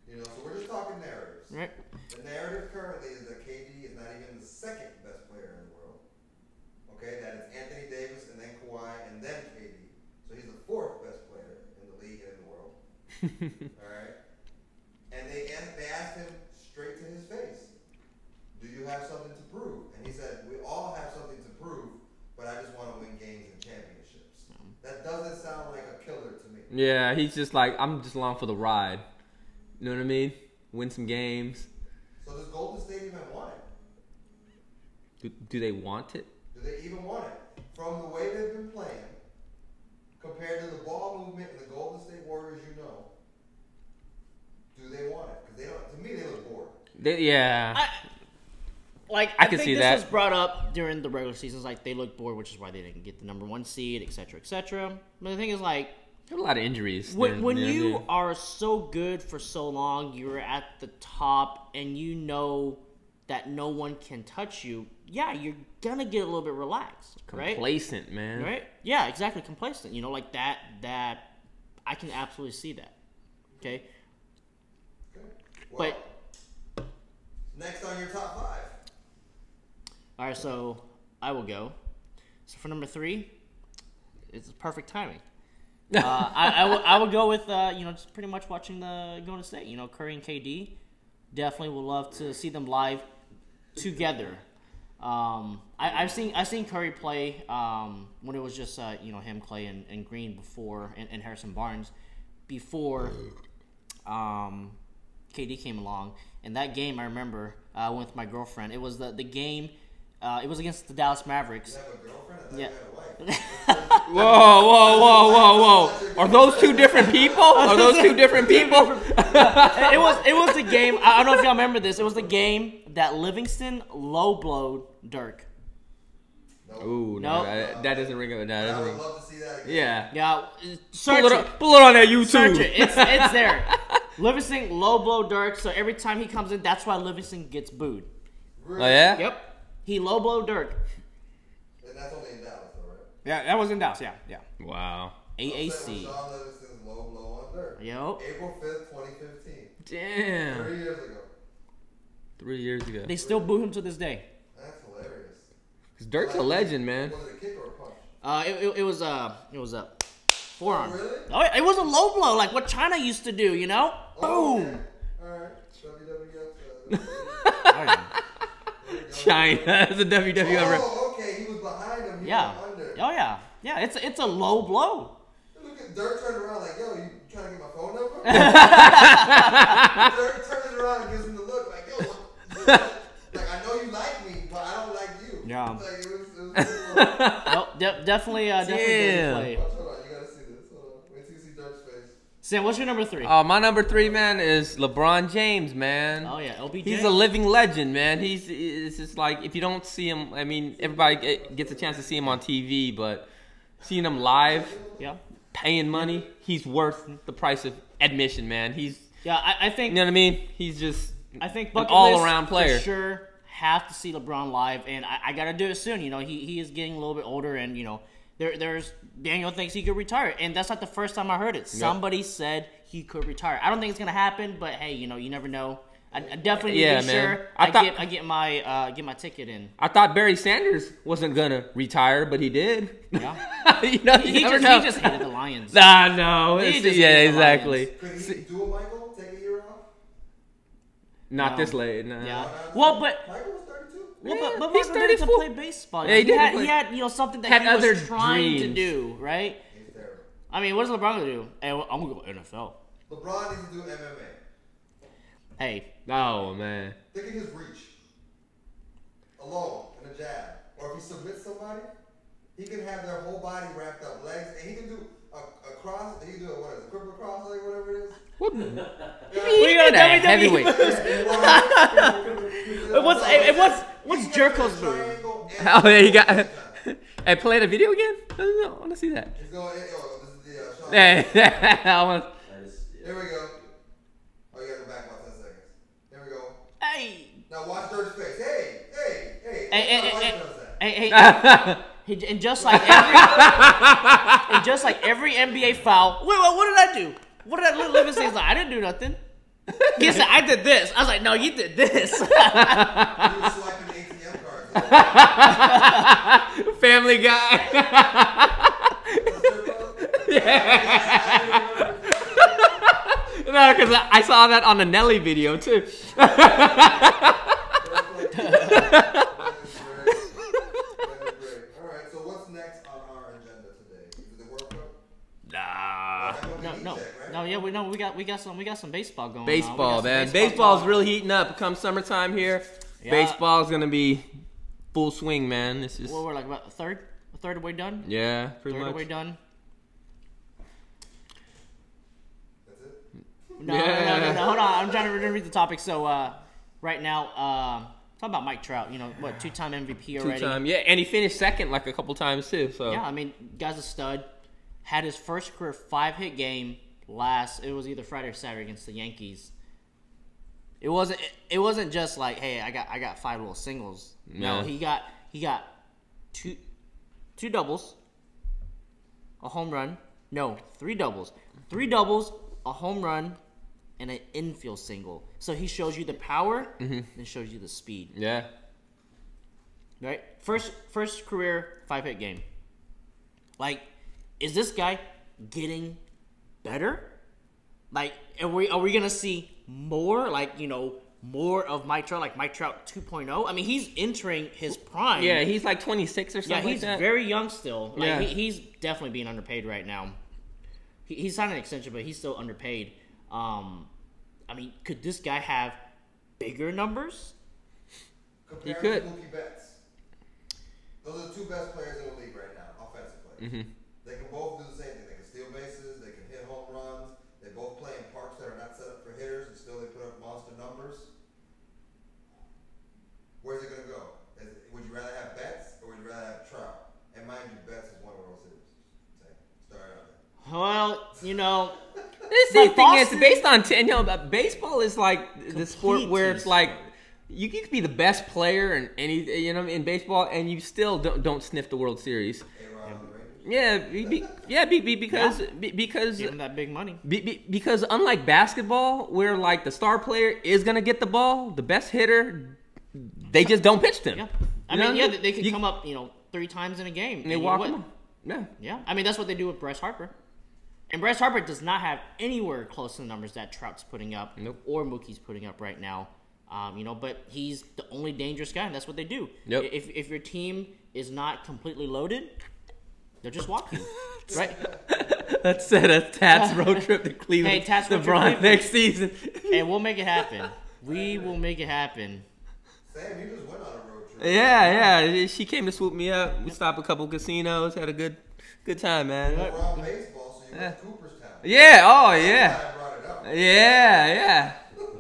You know, so we're just talking narratives. Right. The narrative currently is that KD is not even the second best player in the world. Okay, that it's Anthony Davis and then Kawhi and then KD. So he's the fourth best player in the league and in the world. All right. And they asked him straight to his face, "Do you have something to prove?" And he said, "We all have something to prove, but I just want to win games and championships." That doesn't sound like a killer to me. yeah, he's just like, I'm just along for the ride. You know what I mean? Win some games. So does Golden State even want it? Do they want it? Do they even want it? From the way they've been playing, compared to the ball movement and the Golden State Warriors, you know, do they want it? Because they don't. To me, they look bored. I can think see this that. was brought up during the regular seasons. Like, they look bored, which is why they didn't get the number 1 seed, etc., etc. But the thing is, like, There are a lot of injuries. when you know you what I mean? are so good for so long, you're at the top, and you know that no one can touch you. Yeah, you're gonna get a little bit relaxed, right? Complacent, man. Right? Yeah, exactly. Complacent. You know, like that. I can absolutely see that. Okay. Okay. Well, But next on your top 5. all right, so I will go. So for number 3, it's perfect timing. I would go with just pretty much watching the Golden State. You know, Curry and KD. Definitely would love to see them live together. I've seen Curry play when it was just him, Clay, and Green before, and Harrison Barnes before KD came along. And that game, I remember, I went with my girlfriend. It was the game. It was against the Dallas Mavericks. You have a girlfriend? I thought Yeah. you had a wife. Whoa. Are those two different people? It was the game. I don't know if y'all remember this. It was the game that Livingston low blowed Dirk. Ooh, Nope. that doesn't ring a bell. I would love to see that again. Yeah. Yeah, search it. Pull it on that YouTube. Search it. It's there. Livingston low blow Dirk. So every time he comes in, that's why Livingston gets booed. Oh yeah. Yep. He low blow Dirk. And that's only in Dallas, though, right? Yeah, that was in Dallas. Yeah. Wow. AAC. Sean Livingston's low blow on Dirk. Yo. April 5th, 2015. Damn. 3 years ago. 3 years ago. They still boo him to this day. That's hilarious. Cause Dirk's a legend, man. Was it a kick or a punch? It was a forearm. Oh, really? Oh, it was a low blow, like what China used to do. You know, Oh, boom. okay. All right. WWF. China as a WWF. Oh, okay. He was behind him. He Yeah. went under. Oh yeah. Yeah. It's a low blow. Look at Dirk turned around like, yo, you trying to get my phone number? Dirk turns around and gives him the look like, yo, what? Like, I know you like me, but I don't like you. Yeah. Like, it was Well, definitely Damn. play. Watch, hold on, you gotta see this. Hold on. Wait till you see Dirk's face. Sam, what's your number 3? My number 3, man, is LeBron James, man. Oh yeah, LBJ. He's a living legend, man. It's just like, if you don't see him, I mean, everybody gets a chance to see him on TV, but seeing him live, Yeah. paying money, he's worth the price of admission, man. Yeah. I think. You know what I mean? He's just I think an bucket all-around list player. for sure. Have to see LeBron live, and I gotta do it soon. You know, he is getting a little bit older, and you know, there's Daniel thinks he could retire, and that's not the first time I heard it. Somebody said he could retire. I don't think it's gonna happen, but hey, you know, you never know. I definitely need to be sure. I get my ticket in. I thought Barry Sanders wasn't gonna retire, but he did. Yeah. You know, He you never know. just hated the Lions. Nah, no. He It's- just yeah, hated the exactly. Lions. Could he do a Michael? Take a year off? Not No. this late. Nah. Yeah. Well, but Michael was 32? Well, Yeah, but he's Michael did it to 34. play baseball. Yeah, he did He play- had something that had he was other trying to dreams. do, right? He's terrible. I mean, what is LeBron gonna do? Hey, I'm gonna go NFL. LeBron needs to do MMA. Hey, Oh man. Think of his reach. Alone, in a jab. Or if he submits somebody, he can have their whole body wrapped up. Legs, and he can do a cross, he can do a cripple cross, like whatever it is. What? what are you gonna That WWE? heavyweight. What's Jerko's move? Triangle Oh, yeah, you got. Hey, play the video again? I want to see that. He's going. This is the Sean. Yeah, I want. Here we go. Oh, you gotta go back about 10 seconds. Here we go. Hey. Now watch Dirt's face. Hey. And just like every NBA foul. Wait, what did I do? What did I live and say? Like, I didn't do nothing. He said, I did this. I was like, no, you did this. He was swiping ATM cards. Family Guy. No, because I saw that on the Nelly video too. Alright, so what's next on our agenda today? Is it the World Cup? Nah. No, we got some baseball going on. Baseball, man. Baseball Baseball's talk. really heating up. Come summertime here, Yeah. baseball's gonna be full swing, man. This is Well, we're like about a third of the way done. yeah, pretty Third of the way much. done. That's it? No, Yeah. no. Hold on, I'm trying to read the topic. So right now, talk about Mike Trout. You know what? 2-time MVP already. 2-time, yeah, and he finished second like a couple times too. So Yeah, I mean, guy's a stud. Had his first career 5-hit game it was either Friday or Saturday against the Yankees. It wasn't just like, hey, I got 5 little singles. No, he got two doubles, a home run. No, 3 doubles. 3 doubles, a home run, and an infield single. So he shows you the power and shows you the speed. yeah, Right? First career 5-hit game. Like, is this guy getting better? Like, are we gonna see more? Like, more of Mike Trout, like Mike Trout 2.0. I mean, he's entering his prime. yeah, he's like 26 or Yeah, something. he's like that. very young still. Like, Yeah. he's definitely being underpaid right now. He's signed an extension, but he's still underpaid. I mean, could this guy have bigger numbers? Compare could. to Mookie Betts. Those are the 2 best players in the league right now, offensive players. Mm-hmm. They can both do the same thing. They can steal bases. They can hit home runs. They both play in parks that are not set up for hitters, and still they put up monster numbers. Where's it gonna go? Would you rather have Betts or would you rather have Trout? And mind you, Betts has won World Series. Start out there. Well, The thing Boston- is, based on baseball is like the sport Complete where team it's like sport. you can be the best player in in baseball, and you still don't sniff the World Series. A-Rod on the Rangers. Because give him that big money. because unlike basketball, where like the star player is gonna get the ball, the best hitter, they just don't pitch them. Yeah. You know what I mean? They could come up, 3 times in a game. And they and you walk win. them. Yeah. Yeah. I mean, that's what they do with Bryce Harper. And Bryce Harper does not have anywhere close to the numbers that Trout's putting up Nope. or Mookie's putting up right now. But he's the only dangerous guy, and that's what they do. Yep. If your team is not completely loaded, they'll just walk you. Right? Let's set a Tats road trip to Cleveland. Hey, Tats road trip to LeBron Cleveland. next season. And we'll make it happen. We will make it happen. Sam, you just went on a road trip. Yeah. She came to swoop me up. We stopped a couple casinos, had a good time, man. We're on baseball, so you went to Cooperstown. Yeah. Oh, I yeah. brought it up. Yeah.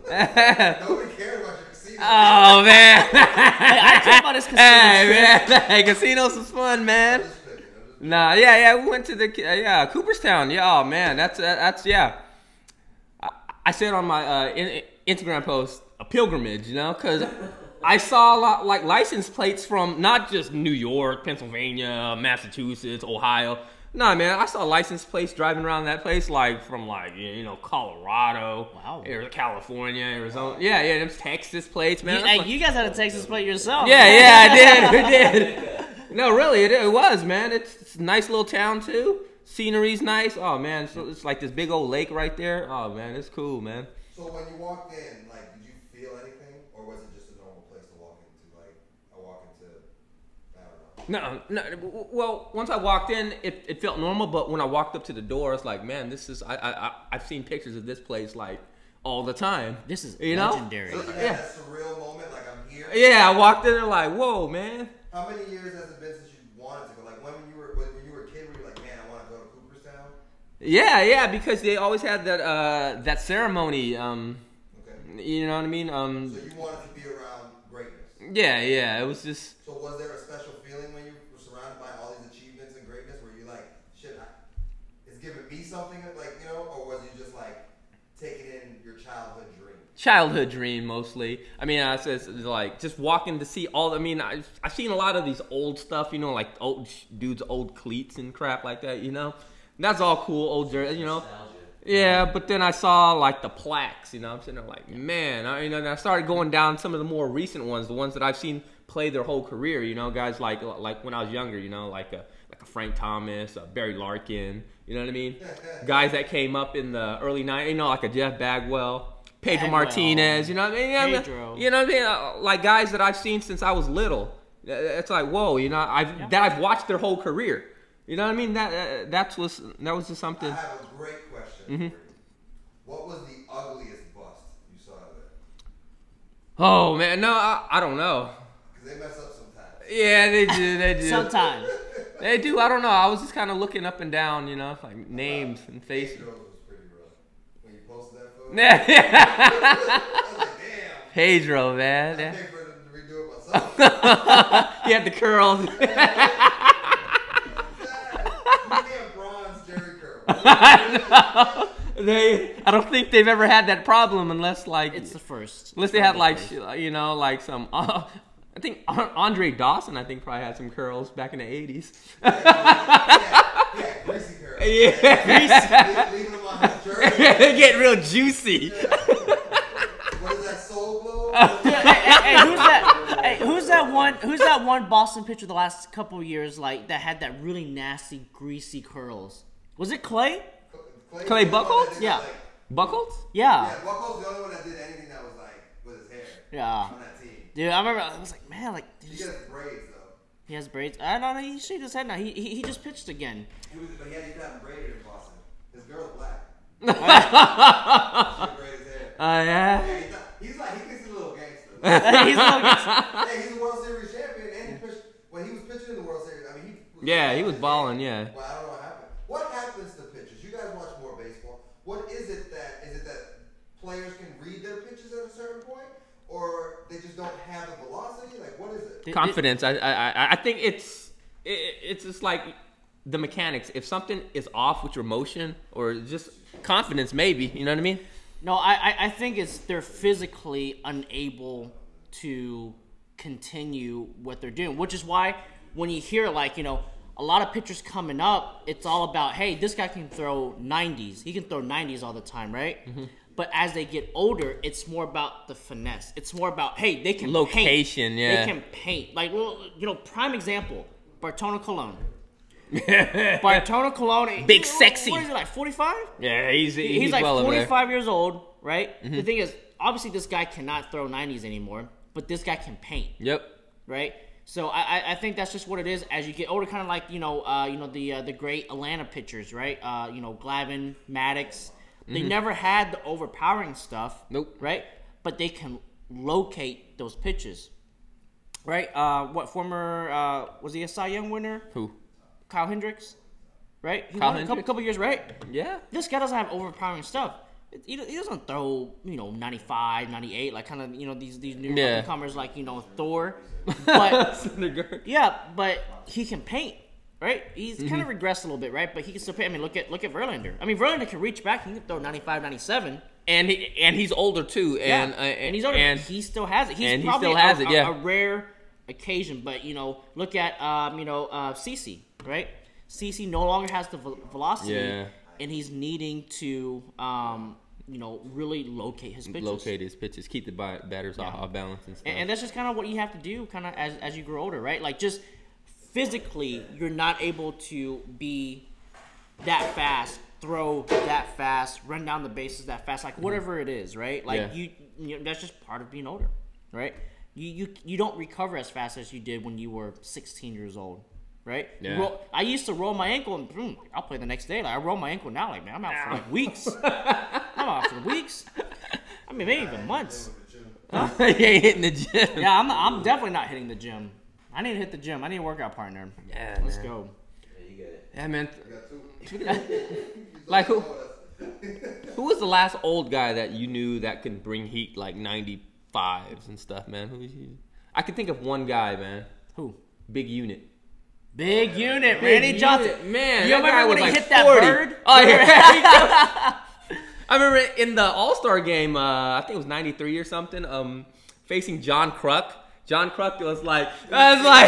Nobody cared about your casino. Oh man. I care about his casino Hey trip. man, hey, casinos was fun, man. Nah, yeah, we went to the Cooperstown. Yeah, oh man, that's yeah. I said on my Instagram post a pilgrimage, because I saw a lot like license plates from not just New York, Pennsylvania, Massachusetts, Ohio. Nah, man, I saw license plates driving around that place from Colorado, Wow. California, Arizona. Yeah, them Texas plates, man. That's Hey, like- you guys had a Texas plate yourself. yeah, I did. We did. No, really, it was, man. It's a nice little town too. Scenery's nice. Oh man, so it's like this big old lake right there. Oh man, it's cool, man. So when you walked in, did you feel anything, or was it just a normal place to walk into? Like I walk into, I don't know. No. Well, once I walked in, it felt normal. But when I walked up to the door, it's like, man, this is. I've seen pictures of this place all the time. This is You know? legendary. So you had Yeah. that surreal moment, like I'm here. Yeah, I walked in and like, whoa, man. How many years has it been since you wanted to go? Like when you were a kid, were you like, man, I want to go to Cooperstown? Yeah, because they always had that ceremony. Okay. You know what I mean? So you wanted to be around greatness. Yeah, it was just. So was there a special feeling when you were surrounded by all these achievements and greatness? Were you like, shit, it's giving me something, like, you know, or was you just like taking in your childhood dream? Childhood dream mostly. I mean, I says like just walking to see all. I mean, I've seen a lot of these old stuff. You know, like old dudes, old cleats and crap like that. You know, that's all cool. Old jersey. You know. Nostalgia. Yeah, but then I saw like the plaques. You know, I'm sitting there like, man. And I started going down some of the more recent ones, the ones that I've seen play their whole career. You know, guys like when I was younger. You know, like a Frank Thomas, Barry Larkin. You know what I mean? Guys that came up in the early '90s. You know, like a Jeff Bagwell. Pedro Martinez, you know what I mean? Pedro. You know what I mean? Like guys that I've seen since I was little. It's like, whoa, you know, I've watched their whole career. You know what I mean? That was just something. I have a great question for you. What was the ugliest bust you saw there? Oh man, no, I don't know. Because they mess up sometimes. Yeah, they do. Sometimes. They do. I don't know. I was just kind of looking up and down, you know, like names and faces. Pedro's was pretty rough. When you posted that photo, Yeah. I was like, damn. Pedro, I man. paid for them to redo it myself. He had the curls. You can't bronze Jerry curl. I don't think they've ever had that problem unless like It's the first. unless they had like you know like some I think Andre Dawson I think probably had some curls back in the 80s. Yeah, greasy curl. Yeah. Leaving them on his jersey. They get real juicy. What is that, soul glow? Hey, who's that? Hey, who's that one Boston pitcher the last couple of years like that had that really nasty greasy curls? Was it Clay? Clay Buchholz? Yeah. Buchholz? Yeah. Yeah, Buchholz the only one that did anything that was like with his hair. Yeah. On that team. Dude, I remember I was like, man, like He gets braids though. he has braids. I don't know. He shaved his head now. He just pitched again. But he had them braided in Boston. His girl's black. She braided his hair. Yeah. Yeah, he's like, he thinks he's a little gangster. He's like, Hey, he's a World Series champion, and he pitched when he was pitching in the World Series. I mean, Yeah, he was balling, yeah. Well, I don't know what happened. What happens to pitchers? You guys watch more baseball. What is it that players can read their pitches at a certain point, or they just don't have the velocity? Like, what is it? Confidence. I think it's just like the mechanics. If something is off with your motion or just confidence, maybe, you know what I mean? no, I think it's they're physically unable to continue what they're doing, which is why when you hear like, you know, a lot of pitchers coming up, it's all about, hey, this guy can throw 90s. He can throw 90s all the time, right? But as they get older, it's more about the finesse. It's more about, hey, they can Location, paint. yeah. They can paint. Like, well, you know, prime example, Bartolo Colon. Bartolo Colon. Big sexy. What is it, like 45? Yeah, he's like well over there. 45 years old, right? The thing is, obviously this guy cannot throw 90s anymore, but this guy can paint, Yep. right? So I think that's just what it is. As you get older, kind of like the great Atlanta pitchers, right? Glavine, Maddox. They never had the overpowering stuff, Nope. right? But they can locate those pitches, right? Former was he a Cy Young winner? Who? Kyle Hendricks, right? He Kyle won a Hendricks? couple years, right? Yeah. This guy doesn't have overpowering stuff. He doesn't throw, 95, 98, like kind of, these new Yeah. up-and-comers like, Thor. But, Syndergaard. yeah, but he can paint, right? He's kind of regressed a little bit, right? But he can still paint. I mean, look at Verlander. I mean, Verlander can reach back. He can throw 95, 97. And he's older too. And he's older. And he still has it. He's and he probably still has it, yeah. a rare occasion. But, look at, CeCe, right? CeCe no longer has the velocity. Yeah. And he's needing to, really locate his pitches. Locate his pitches, keep the batters off balance and stuff. And that's just kind of what you have to do kind of as you grow older, right? Like just physically, you're not able to be that fast, throw that fast, run down the bases that fast, like whatever it is, right? Like Yeah. that's just part of being older, right? You don't recover as fast as you did when you were 16 years old. Right? Yeah. I used to roll my ankle and boom, I'll play the next day. Like I roll my ankle now, like man, I'm out for like weeks. I'm out for weeks. I mean, maybe even months. You ain't hitting the gym. Yeah, I'm definitely not hitting the gym. I need to hit the gym. I need a workout partner. Yeah, Let's man. go. Yeah, you get it. Yeah, man. I got two. Like who was the last old guy that you knew that could bring heat like 95s and stuff, man? I could think of one guy, man. Who? Big unit. Big unit, Big Randy Johnson. unit. Man, you that guy remember when was he like hit that 40. bird? Oh, yeah. I remember in the All-Star game, I think it was 93 or something, facing John Kruk. John Kruk was like,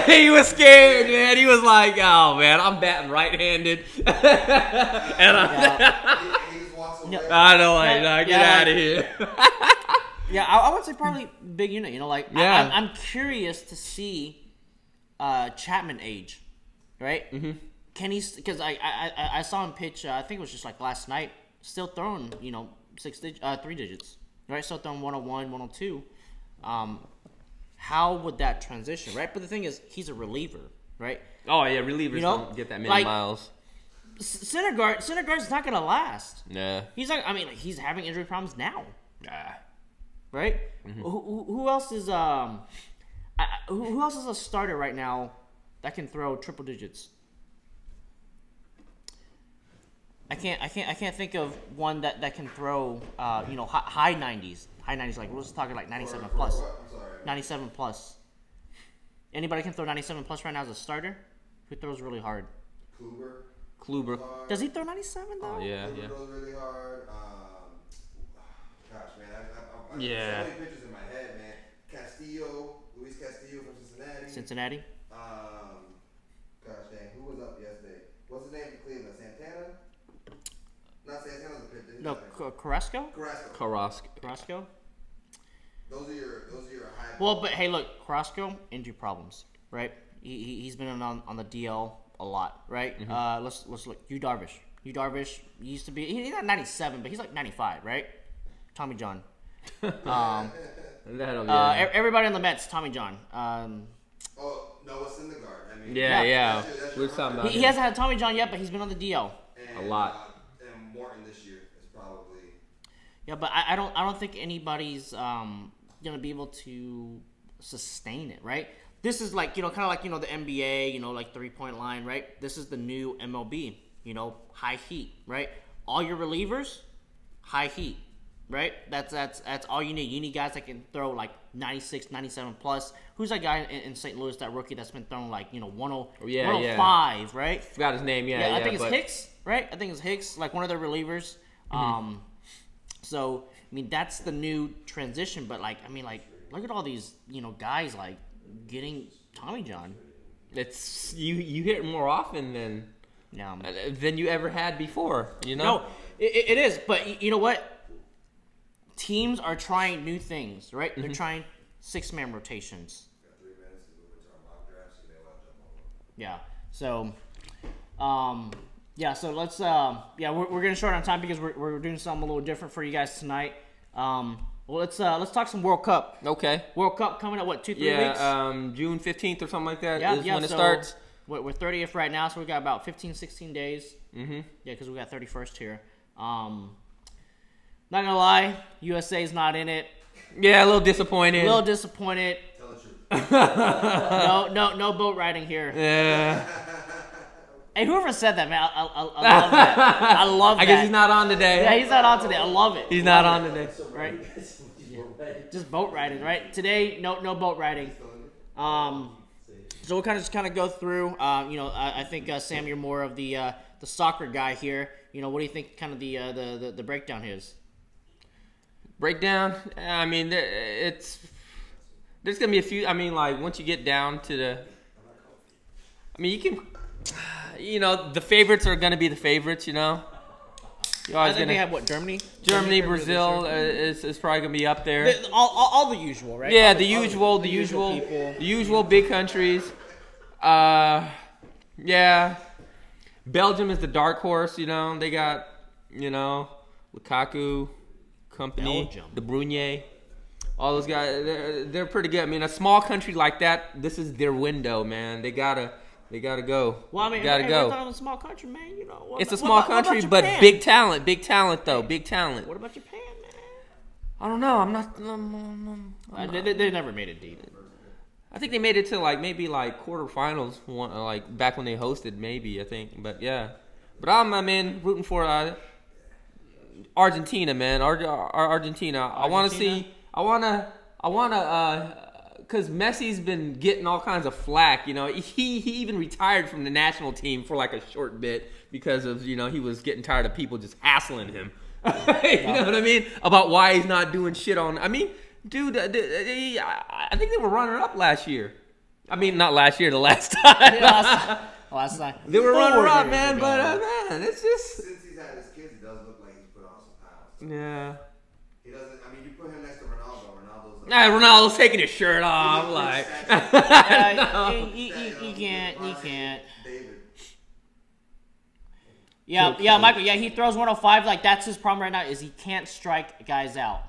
he was scared, man. He was like, oh, man, I'm batting right-handed. And He just walks away. I know, get out of here. Yeah, I would say probably big unit. You know, like Yeah. I'm curious to see Chapman age, right? Mm-hmm. Can he? Because I saw him pitch. I think it was just like last night. Still throwing, 3 digits, right? Still throwing 101, 102. How would that transition, right? But the thing is, he's a reliever, right? Oh, yeah, relievers don't get that many like, miles. Center guard's not gonna last. Nah. He's like, he's having injury problems now, Nah. right? Mm-hmm. Who else is who else is a starter right now that can throw triple digits? I can't think of one that can throw high 90s. High 90s, like we're just talking like 97 plus. I'm sorry. 97 plus. Anybody can throw 97 plus right now as a starter? Who throws really hard? Kluber. Does he throw 97 though? Oh, yeah. Kluber throws really hard. Gosh, man, I Yeah. so many pictures in my head, man. Luis Castillo from Cincinnati. Cincinnati. Gosh dang, who was up yesterday? What's his name for Cleveland? Santana? Not Santana's a pitcher. No, Carrasco. Carrasco. Those are your high. Well, but hey, look, Carrasco, injury problems, right? He's been on the DL a lot, right? Mm-hmm. Let's look. Yu Darvish used to be. He's not 97, but he's like 95, right? Tommy John. Everybody on the Mets, Tommy John. Oh, Noah Syndergaard. Yeah. That's We're talking about He hasn't had Tommy John yet, but he's been on the DL. and, a lot. And Morton this year is probably. Yeah, but I don't think anybody's gonna be able to sustain it, right? This is like kind of like the NBA, like 3-point line, right? This is the new MLB, high heat, right? All your relievers, high heat, right? That's all you need. You need guys that can throw like 96, 97 plus. Who's that guy in St. Louis, that rookie that's been throwing like 105, right? Forgot his name. Yeah. I think it's Hicks, right? I think it's Hicks, like one of their relievers. Mm-hmm. So that's the new transition. But look at all these guys like getting Tommy John. It's you hit more often than you ever had before. No, it is. But you know what? Teams are trying new things, right? They're trying 6-man rotations. Got 3 minutes to move into our mock drafts. You may want to jump over. So, so let's, we're getting short on time because we're doing something a little different for you guys tonight. Let's talk some World Cup. Okay. World Cup coming up, 2-3 weeks? June 15th or something like that is when it so starts. We're 30th right now, so we got about 15, 16 days. Mm-hmm. Yeah, because we got 31st here. Not gonna lie, USA's not in it. Yeah, a little disappointed. Tell the truth. No boat riding here. Yeah. Hey, whoever said that, man, I love that. I love that. I guess he's not on today. Yeah, he's not on today. I love it. He's not on today. Right? Just boat riding, right? Today, no boat riding. So we'll kind of go through. I think Sam, you're more of the soccer guy here. What do you think? Kind of the breakdown is. Breakdown. There's gonna be a few. Once you get down to the. You can. The favorites are gonna be the favorites. You're always I think they have Germany. Germany, Brazil is probably gonna be up there. All the usual, right? Yeah, the usual big countries. Yeah. Belgium is the dark horse. They got Lukaku, company, Belgium. De Bruyne, all those guys. They're pretty good. A small country like that, this is their window, man. They gotta go. Well, gotta go. We're talking a small country, man. It's a small country, but big talent though. Big talent. What about Japan, man? I don't know. I'm not. They never made it deep. I think they made it to maybe quarterfinals, back when they hosted, maybe I think. But yeah, but I'm rooting for Argentina, man. Argentina. I want to see. I want to because Messi's been getting all kinds of flack. You know, he even retired from the national team for like a short bit because of, you know, he was getting tired of people just hassling him. You know what I mean? About why he's not doing shit on. I mean, dude, I think they were running up last year. I mean, not last year, the last time. Last time. They were running up, man. But man, it's just. Since he's had his kids, he does look like he's put on some pounds. Yeah. He doesn't. I mean, you put him next to Ronaldo. Ronaldo's like, Nah, Ronaldo's taking his shirt off. Like, He can't. David. Yeah, Michael. Yeah, he throws 105. Like, that's his problem right now. Is he can't strike guys out.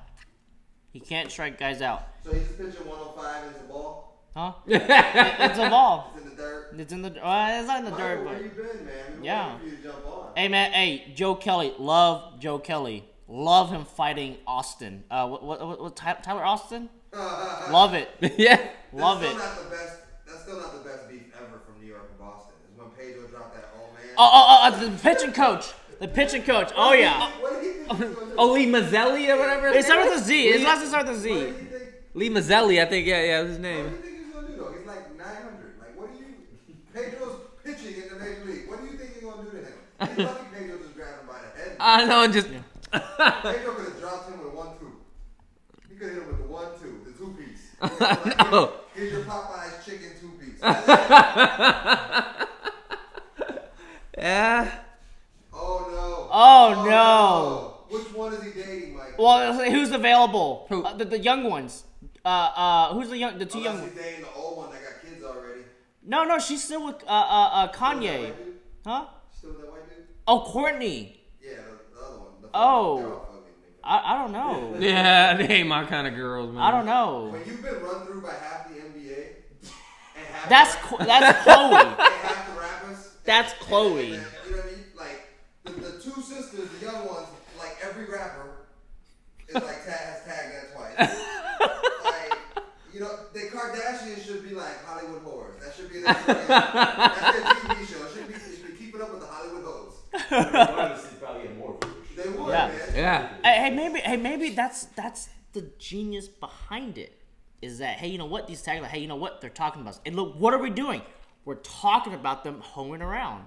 He can't strike guys out. So he's just pitching 105 as a ball. Huh? It's a ball. It's in the dirt. It's in the. It's not in the dirt, Where but you been, man? We yeah. waiting for you to jump on. Hey man, hey Joe Kelly, love Joe Kelly, love him fighting Austin. What Tyler Austin? Love it. yeah. Love That's it. still not the best. That's still not the best beef ever from New York and Boston. Is when Pedro dropped that old man. The pitching coach. The pitching coach. Oh yeah. What do you think he's gonna do? Oh, Lee Mazzelli or whatever. It starts with a Z. His last name starts with a What do Z. you think? Lee Mazzelli, I think. Yeah, was his What do name. you think he's gonna do though? He's like 900. Like, what do you? Pedro's pitching in the major league. What do you think he's gonna do to him? He's lucky Pedro just grabbed him by the head. I know, just. Pedro could have dropped him with a 1-2. He could hit him with the 1-2, the 2-piece. No. Here's your Popeye's chicken 2-piece. Yeah. Oh no. Which one is he dating, Mike? Well, who's available? Who? The young ones. Who's the two young Unless ones? he's dating the old one that got kids already. No, she's still with Still with that Kanye. white dude? Huh? Still with that white dude? Oh, Courtney. Yeah, the other one. The Oh. they're all ugly, nigga. I don't know. Yeah, they ain't my kind of girls, man. I don't know. When you've been run through by half the NBA and half That's the, Chloe. and half the rappers. That's and- Chloe. and- you know what I mean? Like the two sisters, the young ones, like every rapper is like has tagged that twice. Like, you know, the Kardashians should be like Hollywood whores. That should be their that's their TV show. It should be keeping up with the Hollywood hoes. Honestly, probably get more viewers. They would, Yeah. man. Yeah. Hey, maybe that's the genius behind it. Is that, hey, you know what? These tags, like, hey, you know what? They're talking about us. And look, what are we doing? We're talking about them hoeing around.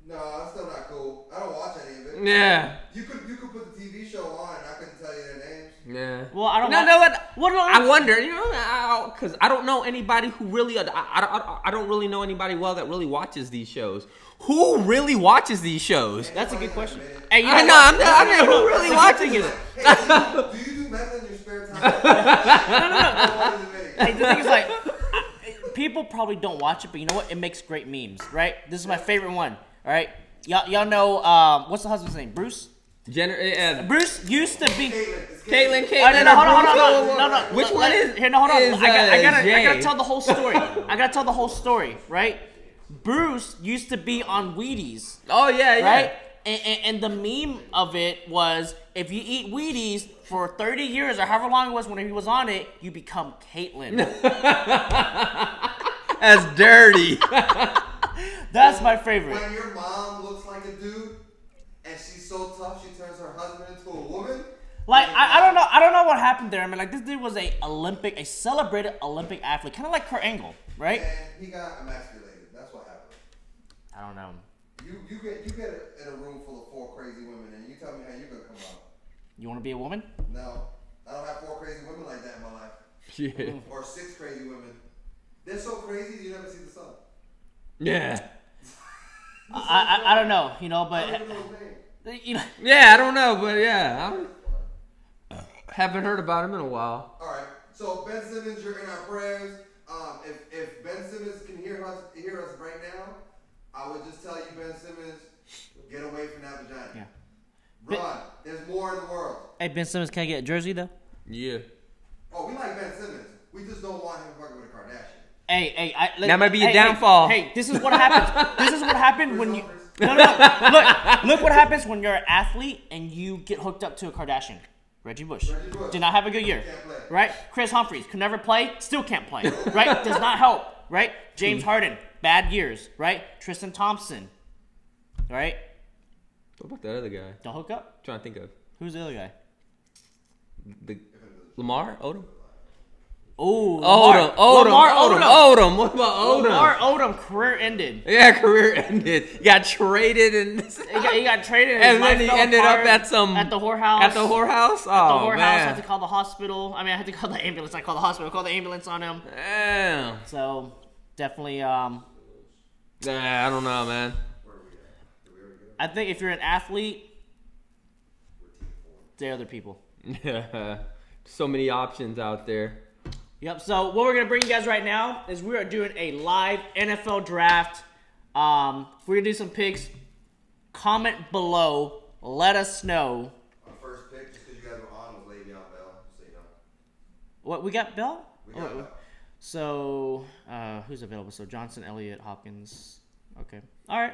No, that's still not cool. I don't watch any of it. Yeah. You could put the TV show on and I couldn't tell you their names. Yeah. Well, I don't No, know. what I wonder, you know, because I don't know anybody who really, I don't really know anybody well that really watches these shows. Who really watches these shows? That's a good question. Hey, you know I know, what? I know who really watches it. Hey, do you do meth in your spare time? Hey, the thing is, like, people probably don't watch it, but you know what? It makes great memes, right? This is my favorite one. All right, y'all know what's the husband's name? Bruce. Bruce used to be. Caitlin. Oh, no, hold on. Which one is? Here, no, hold on. is, I gotta Jay? tell the whole story. Right? Bruce used to be on Wheaties. Oh yeah. Right? And the meme of it was, if you eat Wheaties for 30 years or however long it was when he was on it, you become Caitlin. That's dirty. That's my favorite. When your mom looks like a dude and she's so tough she turns her husband into a woman. Like, I don't know what happened there. I mean, like, this dude was a celebrated Olympic athlete, kind of like Kurt Angle, right? And he got emasculated. That's what happened. I don't know. You get in a room full of 4 crazy women and you tell me how you're gonna come out. You want to be a woman? No, I don't have 4 crazy women like that in my life. Yeah. Or 6 crazy women. They're so crazy you never see the sun. Yeah. I don't know, you know, I but don't even know his name. you know, Yeah, I don't know, but yeah, I haven't heard about him in a while. All right. So Ben Simmons, you're in our prayers. If Ben Simmons can hear us right now, I would just tell you, Ben Simmons, get away from that vagina. Yeah. Run. There's more in the world. hey, Ben Simmons, can I get a jersey though? Yeah. Oh, we like Ben Simmons. We just don't want him fucking with a Kardashian. Hey, That might be a downfall. Hey, this is what happens. This is what happened when you. No. Look what happens when you're an athlete and you get hooked up to a Kardashian. Reggie Bush did not have a good year, Can't play. right? Chris Humphries could never play, still can't play, right? Does not help, right? James Harden, bad years, right? Tristan Thompson, right? What about that other guy? Don't hook up. trying to think of Who's the other guy? the Lamar Odom. Oh, Odom. What about Odom? Lamar Odom career ended. Yeah, career ended. He got traded and He got traded, and then he ended up at the whorehouse. At the whorehouse. Oh, the whorehouse. man. I had to call the hospital. I mean, I had to call the ambulance. I called the hospital. Called the ambulance on him. Damn. So definitely. I don't know, man. I think if you're an athlete, there are other people. Yeah. So many options out there. Yep. So what we're gonna bring you guys right now is we are doing a live NFL draft. We're gonna do some picks. Comment below. Let us know. Our first pick, just because you guys were on, was Le'Veon Bell. So you know. What we got, Bell? We got Bell. So who's available? So Johnson, Elliott, Hopkins. Okay. All right.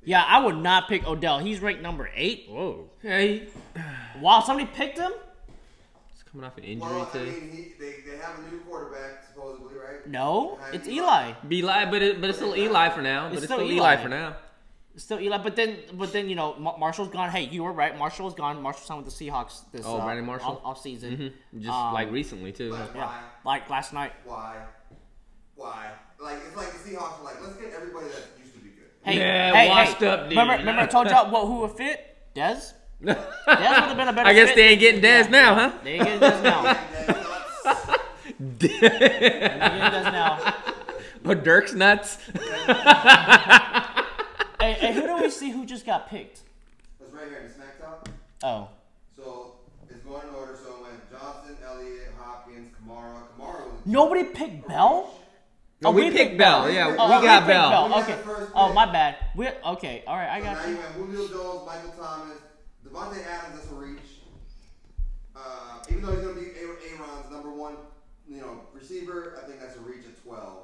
Yeah, I would not pick Odell. He's ranked number 8. Whoa. Hey. Wow, somebody picked him? He's coming off an injury Well, too. I mean, they have a new quarterback, supposedly, right? No, it's Eli. Eli, but it's still Eli for now. It's But it's still still Eli. Eli for now. It's still Eli, but then you know Marshall's gone. Hey, you were right. Marshall's gone. Marshall signed with the Seahawks this Brandon Marshall? off season. Just like recently too. Like, Yeah, why? like last night. Why? Like, it's like the Seahawks are like, let's get everybody that used to be good. Hey, Yeah, washed up, dude. Remember I told y'all who would fit? Dez. Dez would have been a better. I guess fit. they ain't getting Dez now, huh? They ain't getting Dez now. And They ain't getting Dez now. Oh, Dirk's nuts. Hey, who do we see who just got picked? That's right here in the smack top. Oh. So it's going in order. So it went Johnson, Elliott, Hopkins, Kamara. Kamara was Nobody picked Bell? Oh, we picked Bell. Yeah, we we got picked Bell. We got Okay. the first Oh, pick. my bad. Okay. All right, I So got now you. you went Julio Jones, Michael Thomas, Devontae Adams. That's a reach. Even though he's going to be Aaron's number 1, receiver, I think that's a reach at 12.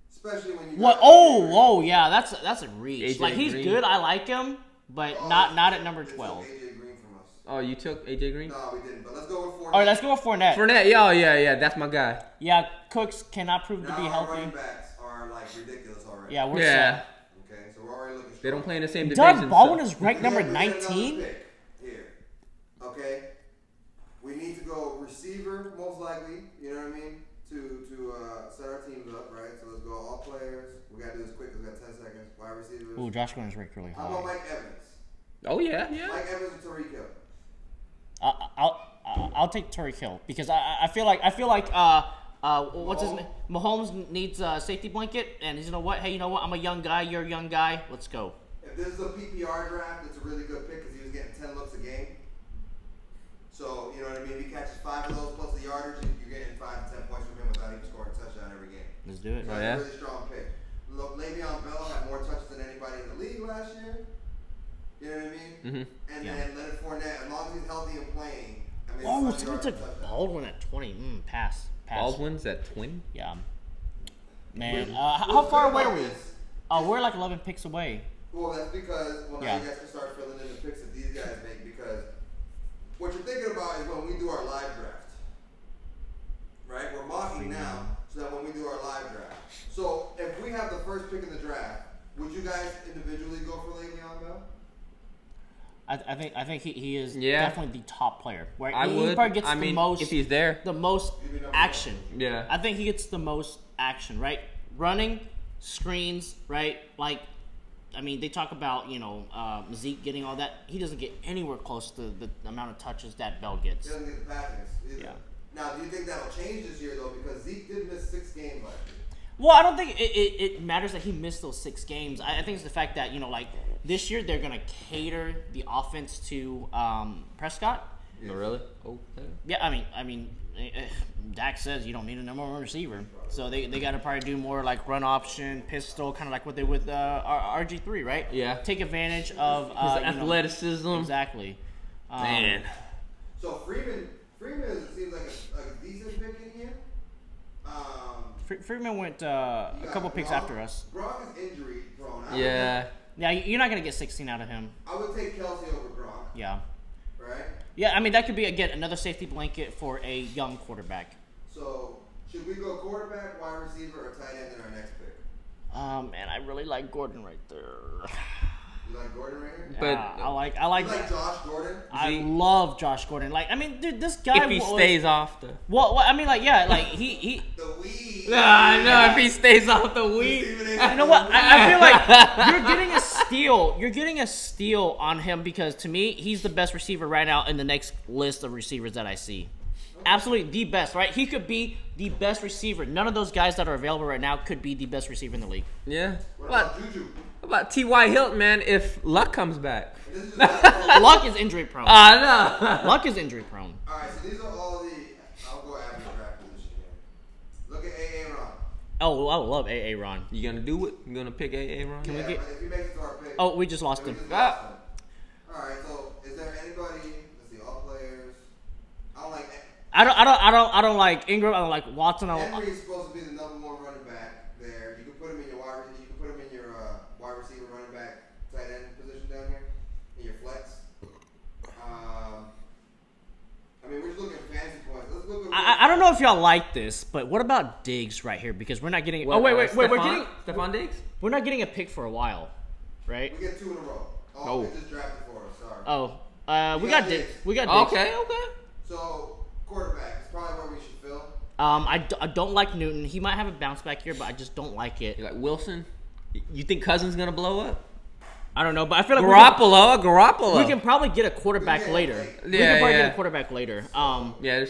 Especially when you. What? got Oh, yeah. That's a reach. AJ Like he's Green. good. I like him, but not at number 12. AJ Green from us. Oh, you took AJ Green? No, we didn't. But let's go with 4. All right, let's go with Fournette. Fournette, yeah, that's my guy. Yeah, Cooks cannot prove to Now be our healthy. running backs are like ridiculous already. Yeah, we're Yeah, set. Okay, so we're already looking. they don't play in the same Doug division. Baldwin so- is ranked number 19. Here, okay. We need to go receiver most likely. You know what I mean? To set our teams up, right? So let's go all players. We gotta do this quick. 'Cause we got 10 seconds. Wide receivers. Ooh, Josh Gordon is ranked really How about high. Mike Evans? Oh yeah. Mike Evans and Tariq Hill. I'll take Tyreek Hill because I feel like what's his name? Mahomes needs a safety blanket, and you know what? Hey, you know what? I'm a young guy. You're a young guy. Let's go. If this is a PPR draft, it's a really good pick because he was getting 10 looks a game. So, you know what I mean? If he catches 5 of those plus the yardage, you're getting 5 to 10 points from him without even scoring a touchdown every game. Let's do it. So Oh, that's yeah? a really strong pick. Look, Le'Veon Bell had more touches than anybody in the league last year. You know what I mean? Mm-hmm. And Yeah. then Leonard Fournette, as long as he's healthy and playing, I mean, Oh, it's somebody took Baldwin at 20. Pass. Baldwin's at 20. Yeah. Man, how far away are we? Oh, we're like 11 picks away. Well, that's because, now Yeah. you guys can start filling in the picks that these guys make because what you're thinking about is when we do our live draft. Right? We're mocking now so that when we do our live draft. So, if we have the first pick in the draft, would you guys individually go for Le'Veon Bell? I think he is Yeah. definitely the top player. Right? I he would. probably gets I mean, the most if he's there. the most He'd be number action. Yeah. I think he gets the most action, right? Running, screens, right? Like, I mean, they talk about, Zeke getting all that. He doesn't get anywhere close to the amount of touches that Bell gets. He doesn't get the passing. Yeah. Now, do you think that'll change this year, though? Because Zeke did miss 6 games last year. Well, I don't think it matters that he missed those 6 games. I think it's the fact that, this year they're going to cater the offense to Prescott. Oh, really? Oh. Yeah, I mean, Dak says you don't need a number 1 receiver, so they got to probably do more like run option, pistol, kind of like what they with RG3, right? Yeah. Take advantage of His athleticism. Exactly. Man. So, Freeman seems like a decent pick in here. Freeman went a couple picks after us. Gronk is injury prone. Yeah. Yeah, you're not gonna get 16 out of him. I would take Kelsey over Gronk, Yeah. right? Yeah, I mean that could be again another safety blanket for a young quarterback. So, should we go quarterback, wide receiver, or tight end in our next pick? Man, I really like Gordon right there. You like Gordon right here? But I like You like Josh Gordon? I love Josh Gordon. Like, I mean, dude, this guy. if he stays off the. Well, I mean, like, yeah, like he. The weed. I know if he stays off the weed. You know what? I feel like you're getting a steal. You're getting a steal on him because to me, he's the best receiver right now in the next list of receivers that I see. Absolutely the best, right? He could be the best receiver. None of those guys that are available right now could be the best receiver in the league. Yeah. What about Juju? What about T.Y. Hilton, man? If Luck comes back. This is just Luck is injury prone. I know. Luck is injury prone. all right, so these are all the. I'll go after the draft position here. Look at A.A. Ron. Oh, I love A.A. Ron. You gonna do it? You gonna pick A.A. Ron? Can we Yeah, get? but if he makes it to our pick. Oh, we just lost then we him. just lost him. All right, so is there anybody? Let's see, all players. I don't like. I don't like Ingram. I don't like Watson. Henry is supposed to be the number one running back there. You can put him in your wide receiver, running back, tight end position down here in your flex. I mean, we're just looking at fantasy points. Let's look at. I don't know if y'all like this, but what about Diggs right here? Because we're not getting. Oh wait, we're getting. Stephon Diggs. We're not getting a pick for a while, right? We get 2 in a row. Oh, they just drafted for us. Sorry. Oh, we got Diggs. We got Diggs. Okay. So quarterback is probably where we should fill. I don't like Newton. He might have a bounce back here, but I just don't like it. You like Wilson? You think Cousins gonna blow up? I don't know, but I feel like Garoppolo. we can probably get a quarterback later. We can probably get a quarterback later.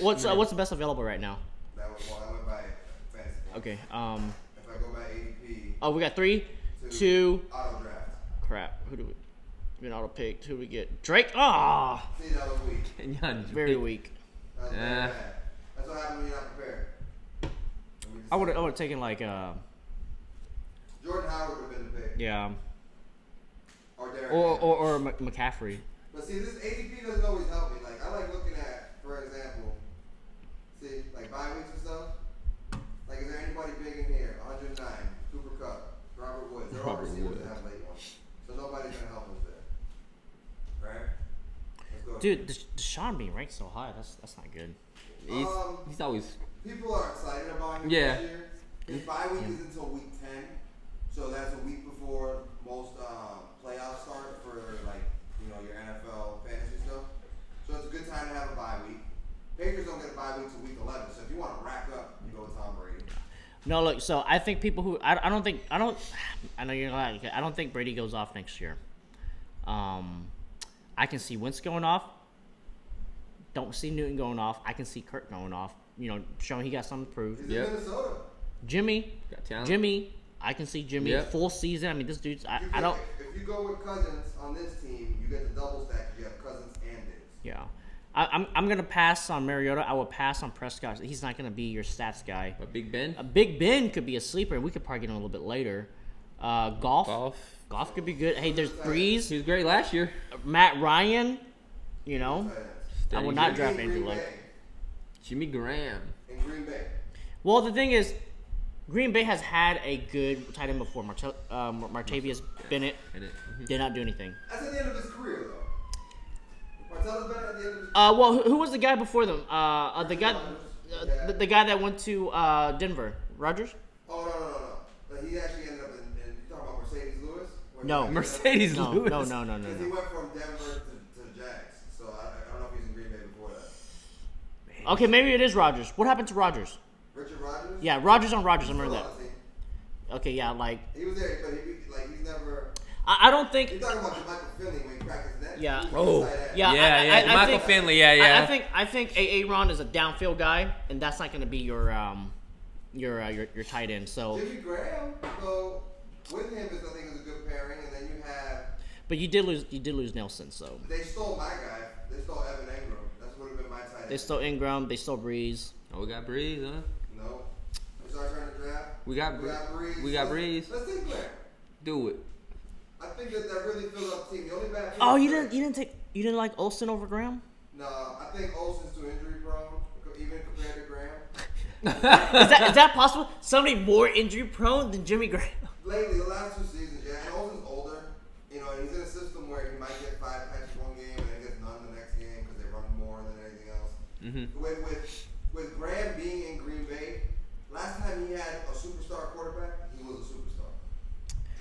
What's the best available right now? That went by fantasy points. Okay. If I go by ADP. Oh, we got 3, 2. Auto draft. Crap. Who do we? Auto pick. Who do we get? Drake. Ah. See, that was weak. Very weak. That was very bad. That's what happens when you're not prepared. I would have taken like Jordan Howard would have been the pick. yeah. Or Derek. Or McCaffrey. But see, this ADP doesn't always help me. Like, I like looking at, for example, see, like bye weeks and stuff. Like, is there anybody big in here? 109, Cooper Kupp, Robert Woods. They're all receivers that have late ones. So nobody's going to help us there. Right? Let's go. Dude, Deshaun being ranked so high, that's not good. He's always. People are excited about him Yeah. this year. His bye week is until week 10. So that's a week before most playoffs start for, like, your NFL fantasy stuff. So it's a good time to have a bye week. Patriots don't get a bye week till week 11. So if you want to rack up, you go with Tom Brady. No, look. So I think people who I know you're like I don't think Brady goes off next year. I can see Wentz going off. Don't see Newton going off. I can see Kirk going off. Showing he got something to prove. He's in Minnesota. Jimmy. I can see Jimmy full season. I mean, this dude's. I don't. If you go with Cousins on this team, you get the double stack. You have Cousins and Diggs. Yeah. I'm gonna pass on Mariota. I will pass on Prescott. He's not gonna be your stats guy. But Big Ben. Big Ben could be a sleeper, and we could probably get him a little bit later. Golf could be good. Hey, there's Breeze. He was great last year. Matt Ryan. I will not draft Andrew Luck. Jimmy Graham. In Green Bay. Well, the thing is, Green Bay has had a good tight end before. Martavius Bennett did not do anything. That's at the end of his career, though. Martellus Bennett at the end of his career. Well, who was the guy before them? The guy that went to Denver. Rodgers? Oh, no. But he actually ended up in you talking about Mercedes Lewis? No. Mercedes Lewis. No. Because he went from Denver to Jags. So I don't know if he's in Green Bay before that. Okay, maybe it is Rodgers. What happened to Rodgers? Richard Rodgers? Yeah, Rodgers on Rodgers. I remember Still that. on the team. Okay, yeah, like He was there, but he's never. I don't think. You're talking about Michael Finley when he cracked his neck. Yeah. He was tight end. Yeah. I Michael think, Finley. Yeah. I think Aaron is a downfield guy, and that's not going to be your tight end. So. Jimmy Graham, though, with him is I think is a good pairing, and then you have. But you did lose Nelson, so. They stole my guy. They stole Evan Ingram. That's would have been my tight end. They stole Ingram. They stole Breeze. Oh, we got Breeze, huh? No. It's our turn to draft. We got Breeze. We got Breeze. Let's take Blair. Do it. I think that really fills up the team. The only bad. Oh, you didn't like Olsen over Graham? No, I think Olsen's too injury prone, even compared to Graham. Is that possible? Somebody more injury prone than Jimmy Graham? Lately, the last 2 seasons, yeah. And Olsen's older, and he's in a system where he might get 5 catches one game and then gets none the next game because they run more than anything else. With Graham being in Green Bay, last time he had a superstar quarterback, he was a superstar.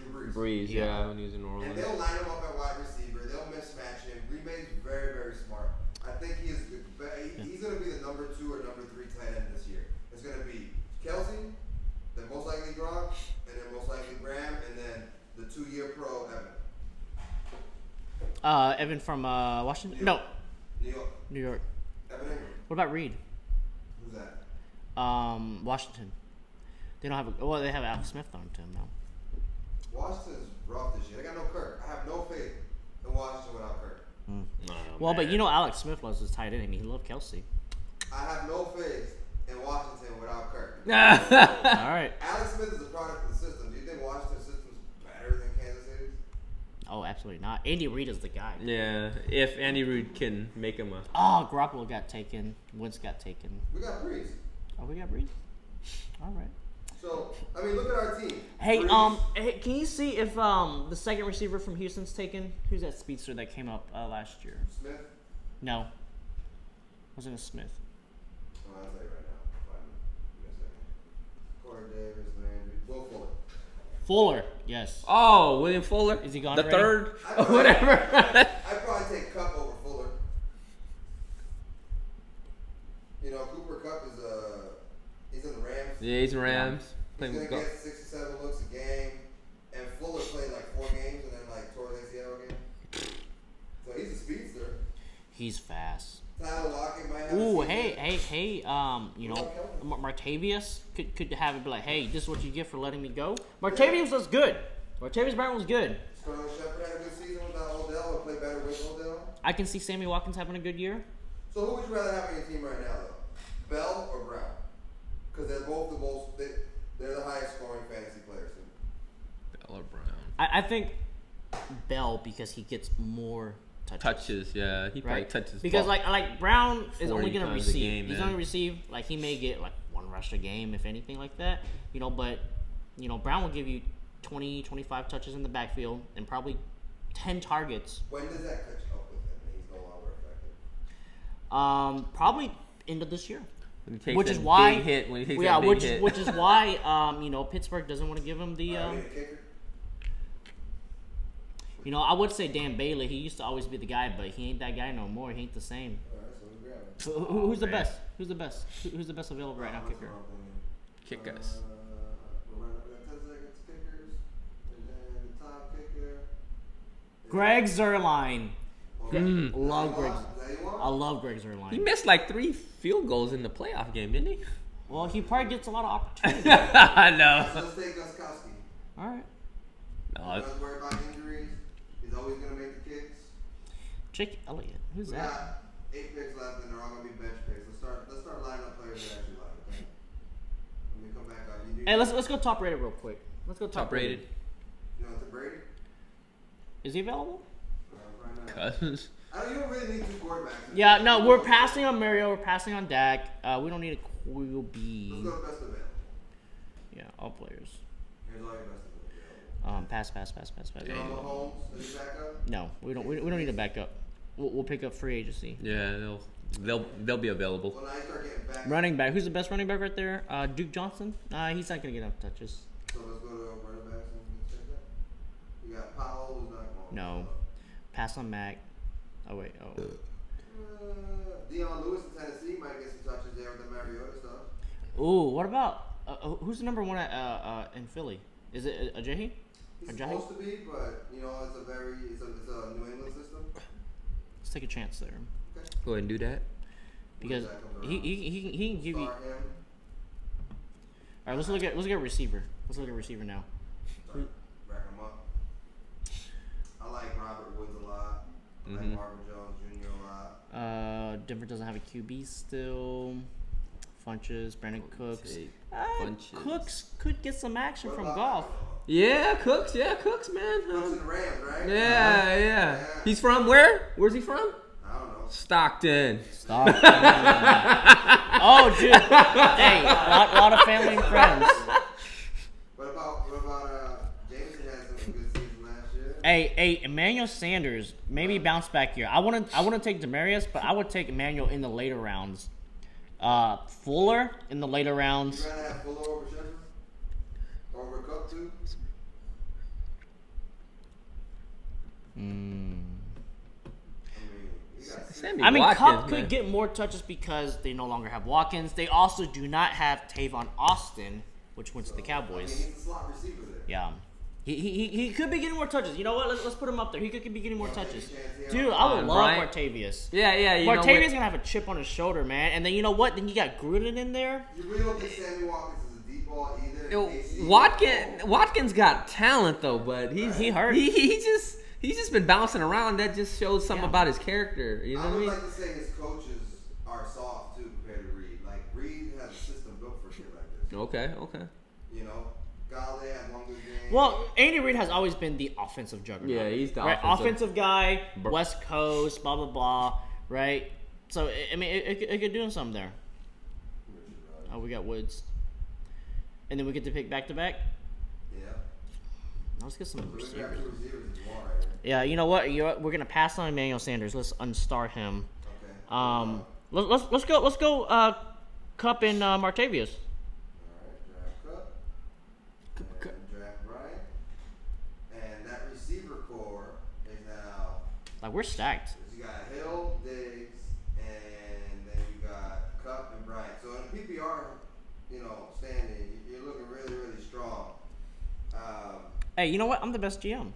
Drew Brees. Breeze, yeah, when he was in New And Orleans. they'll line him up at wide receiver. They'll mismatch him. Green Bay's very, very smart. I think he's going to be the number 2 or number 3 tight end this year. It's going to be Kelsey, then most likely Gronk, and then most likely Graham, and then the 2-year pro Evan. Evan from Washington? No, New York. New York. Evan Ingram. What about Reed? Who's that? Washington. They don't have they have Alex Smith on to him now. Washington's rough this year. They got no Kirk. I have no faith in Washington without Kirk. Well, but you know Alex Smith was his tight end. I mean, he loved Kelsey. I have no faith in Washington without Kirk. All right. Alex Smith is a product of the system. Do you think Washington's system is better than Kansas City's? Oh, absolutely not. Andy Reid is the guy. Yeah, if Andy Reid can make him a. Oh, Garoppolo got taken. Wentz got taken. We got Breeze. Oh, we got Reid. All right. So, I mean, look at our team. Hey, Breeze. hey, can you see if the second receiver from Houston's taken? Who's that speedster that came up last year? Smith? No. Wasn't it Smith? Oh, I'll tell you right now. Find him. Give me a second. Corey Davis, Landry. Will Fuller. Fuller, yes. Oh, William Fuller. Is he gone The already? third, I'd whatever. I'd probably take Cup over Fuller. You know, Cooper Cup is he's in the Rams. Yeah, he's in Rams. He's Playing gonna with get 67 looks a game, and Fuller played like 4 games and then like tore his ACL again. So he's a speedster. He's fast. Tyler Lockett might have. Ooh, a season. hey, you know, Martavius could have it be like, hey, this is what you get for letting me go. Martavius was good. Martavius Brown was good. Sterling Shepard had a good season without Odell, or play better with Odell. I can see Sammy Watkins having a good year. So who would you rather have on your team right now, though? Bell or Brown? Because they're both the most. They're the highest scoring fantasy players. Bell or Brown. I think Bell because he gets more touches. Yeah, he probably Right? touches. Because ball. like Brown is 40 only gonna times a receive. game, He's man. gonna receive like he may get like 1 rush a game if anything like that. You know, but you know Brown will give you 20, 25 touches in the backfield and probably 10 targets. When does that catch up with him and he's no longer effective? Probably end of this year. When he takes Which that is why, big hit, when he takes yeah, that big which hit. which is why, you know, Pittsburgh doesn't want to give him the. I mean, a kicker. You know, I would say Dan Bailey. He used to always be the guy, but he ain't that guy no more. He ain't the same. All right, so we grab it. Who's the man. best? Who's the best? Who's the best available right now, kicker? Kick us. We're running about 10 seconds kickers, and then the top kicker. Greg Zuerlein. Is Love Greg. that you want? I love Greg He Zuerlein. missed like 3 field goals in the playoff game, didn't he? Well, he probably gets a lot of opportunity. I know. So let's take Gostkowski. All right. No, Don't worry about injuries. He's always going to make the kicks. Jake Elliott. Who's We that? got 8 picks left, and they're all going to be bench picks. Let's start lining up players that actually like. Okay? When we come back up, you do. Hey, let's go top rated real quick. Let's go top rated. You know, to Brady. Is he available? Right now. Cousins. You don't really need 2 quarterbacks. Yeah, no, we're passing on Mario. We're passing on Dak. We don't need a QB. Let's go to best available. Yeah, all players. Here's all your best available. Pass. You know Mahomes? Is he back up? No, we don't need a backup. We'll pick up free agency. Yeah, they'll be available. Well, now you start getting back. Running back. Who's the best running back right there? Duke Johnson. He's not gonna get enough touches. So let's go to running backs and check that. You got Powell, who's not going. No. Pass on Mac. Oh wait. Oh. Deion Lewis in Tennessee might get some touches there with the Mariota stuff. Ooh, what about who's the number 1 in Philly? Is it Ajayi? He's Ajayi? supposed to be, but you know it's a New England system. Let's take a chance there Go ahead and do that. because he can give you. Start him. All right, let's look at receiver. Let's look at receiver now. Start rack him up. I like Robert Woods a lot. I like Marvin Jones Jr. a lot. Denver doesn't have a QB still. Funches, Brandon Cooks. Funches. Cooks could get some action What from about golf. Yeah, Cooks, man. Cooks in the Rams, right? Yeah. He's from where? Where's he from? I don't know. Stockton. Stop. Oh, dude. Hey, a lot of family and friends. What about Jameson had some good season last year? Hey, Emmanuel Sanders maybe bounce back here. I want to take Demarius, but I would take Emmanuel in the later rounds. Fuller in the later rounds. You rather have Fuller over Shepard? Over Cup too? Sammy I mean, Watkins, Cup man. could get more touches because they no longer have Watkins. They also do not have Tavon Austin, which went to the Cowboys. He's a slot receiver there. Yeah. He could be getting more touches. You know what? Let's put him up there. He could be getting more touches. Dude, I would love Bryant. Martavius. Yeah. You know Martavius what? going to have a chip on his shoulder, man. And then you know what? Then you got Gruden in there. You really don't think Sammy Watkins is a deep ball either? Yo, in KC? Watkins got talent though, but He hurt. He's just been bouncing around. That just shows something Yeah. about his character. You know I what I would mean? like to say his coaches are soft too compared to Reed. Like Reed has a system built for shit like this. Okay. You know, Galladay had one good game. Well, Andy Reid has always been the offensive juggernaut. Yeah, he's the right? Offensive guy, Bur- West Coast, blah, blah, blah, right? So, I mean, it could do something there. Oh, we got Woods. And then we get to pick back-to-back. Yeah. Now let's get some So we got receivers. two receivers if you want right here. Yeah, you know what? We're going to pass on Emmanuel Sanders. Let's unstar him. Okay. Let's go Cup and Martavius. Alright, draft Cup. And draft Bryant. And that receiver core is now, Like, we're stacked. you got Hill, Diggs, and then you got Cup and Bryant. So in PPR, standing, you're looking really, really strong. Hey, you know what? I'm the best GM.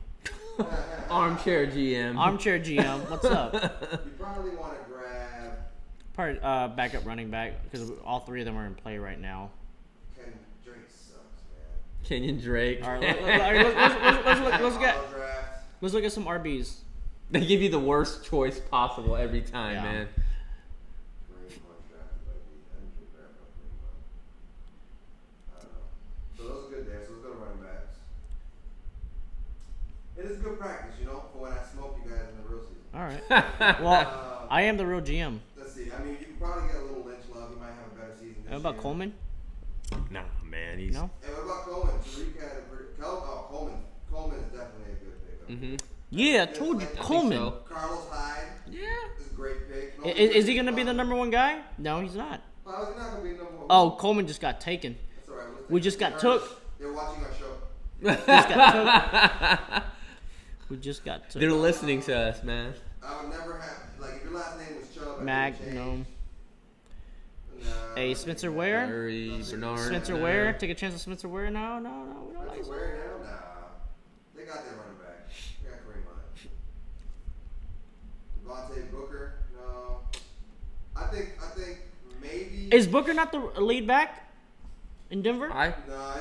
Armchair GM. Armchair GM. What's up? You probably want to grab Probably backup running back because all three of them are in play right now. Ken Drake sucks, man. Kenyon Drake. All right, Auto draft. let's look at some RBs. They give you the worst choice possible every time, Yeah. man. Green one drafted by me. I didn't grab a green one. I don't know. So those are good there. So let's go to running backs. It is good practice, for when I smoke you guys in the real season. All right. Well, I am the real GM. Let's see. I mean, you can probably get a little Lynch love. You might have a better season this How about year. Coleman? Nah, man. He's. No. And what about Coleman? Tariq had a pretty. Coleman. Coleman is definitely a good pickup. Mm-hmm. Yeah, I told you, Coleman. so. Carlos Hyde Yeah. is a great pick. Is he gonna be the number one guy? No, he's not. Well, he's not gonna be number one. Oh, Coleman just got taken. That's all right. We'll We take just it. got took. They're watching our show. Just got took. We just got They're took. listening to us, man. I would never have if your last name was Chubb. Mag, no. Hey, Spencer Ware. Murray, Bernard. Spencer no. Ware. Take a chance on Spencer Ware. No, we don't like Spencer that. Ware now? Nah. They got their running back. They got Kareem Hunt. Devontae Booker? No. I think maybe. Is Booker not the lead back in Denver? No, he's not.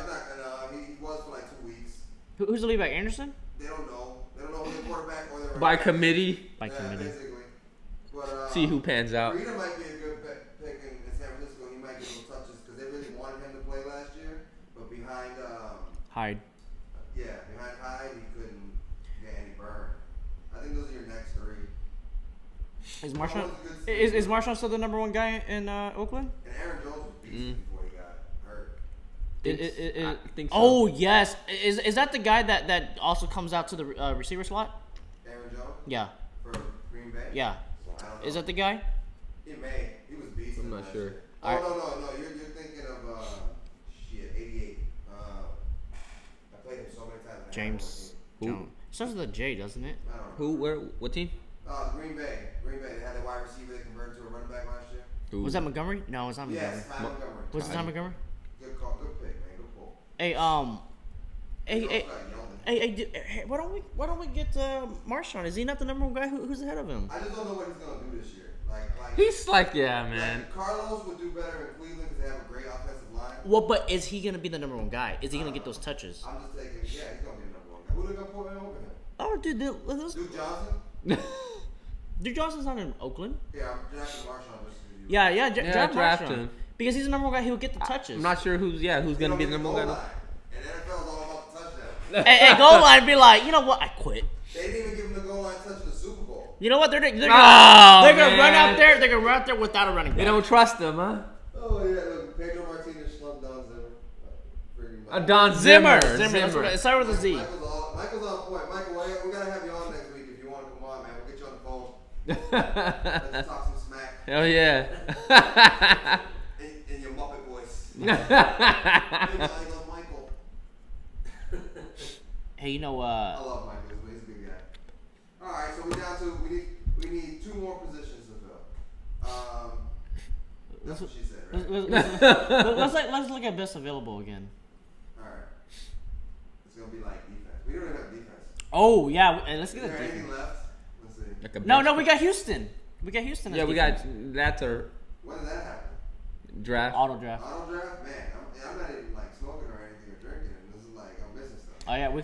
He was for like 2 weeks. Who's the lead back? Anderson? They don't know. They don't know who the quarterback or their running By back. committee. By committee. Basically. But, See who pans out. Rita might be a good pick in San Francisco. He might get some touches because they really wanted him to play last year. But behind, Hyde. behind Hyde, he couldn't get any burn. I think those are your next three. Is Marshawn? Coleman's good. Is Marshawn still the number one guy in Oakland? And Aaron Jones was beast before he got hurt. I think so. Oh yes. Is that the guy that also comes out to the receiver slot? Aaron Jones Yeah. for Green Bay. Yeah. I don't know. Is that the guy? He may. He was beast. I'm not last sure. year. Oh no. You're thinking of 88. I played him so many times. I James Who? Jones. Starts with a J, doesn't it? don't know. Who? Where? What team? Green Bay. They had a wide receiver they converted to a running back last year. Who? Was that Montgomery? No, it was not Montgomery. Yes, Ty Montgomery. Was it Ty Montgomery? Good call. Good pick, man. Good pull. Hey, He also got Yeldon. why don't we get Marshawn? Is he not the number one guy? Who's ahead of him? I just don't know what he's gonna do this year. He's like, yeah, man. Carlos would do better in Cleveland because they have a great offensive line. Well, but is he gonna be the number one guy? Is he gonna get those touches? I'm just taking. Yeah, he's gonna be the number one guy. Who they gonna put in over him? Oh, dude, those, Duke Johnson. Duke Johnson's not in Oakland. Yeah, I'm drafting Marshawn just for you. Yeah, draft draft Marshawn. him. Because he's the number one guy. He will get the touches. I'm not sure who's gonna be the number one guy. And NFL's all about the touchdown. Hey, goal line be like, you know what? I quit. They didn't even give him the goal line touch in the Super Bowl. You know what? They're gonna man. run out there. They're gonna run out there without a running back. They don't trust him, huh? Oh yeah, look, Pedro Martinez slumped Don Zimmer. Don Zimmer. That's what it started with a Z. Michael's on point. Michael, we gotta have you on next week if you want to come on, man. We'll get you on the phone. Let's talk some smack Hell yeah. in your Muppet voice. I love Michael. Hey, I love Michael. He's a good guy. All right, so we're down to we need 2 more positions to fill. That's what she said, right? Let's look at best available again. All right. It's gonna be like defense. We don't even have defense. Oh yeah, and let's Is get there a anything defense. left? Let's see. Like a No, bench- we got Houston. We got Houston. as Yeah, we defense. got that's our When did that happen? draft. auto draft. Auto draft, man. I'm not even like smoking or anything or drinking. This is like I'm missing stuff. Oh yeah, we're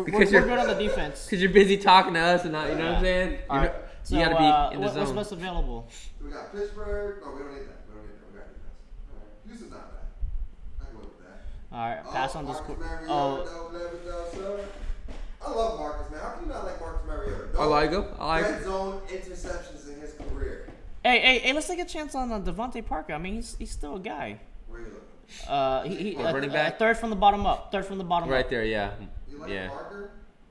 Because good you're- on the defense. Because you're busy talking to us and not, you know what I'm saying? All right. So, You gotta be in the what's zone. best available? So we got Pittsburgh. No, we don't need that. We don't need that. We got defense. All right. Houston's not bad. I can live with that. All right, pass on this. Marcus Mariota, Oh, I love Marcus, man. How can you not like Marcus Mariota? I like him. I like red him. zone interceptions in his career. hey, let's take a chance on Devontae Parker. I mean, he's still a guy. Where you looking? He Running back? third from the bottom up. Third from the bottom Right up. there, yeah. You like Yeah. Parker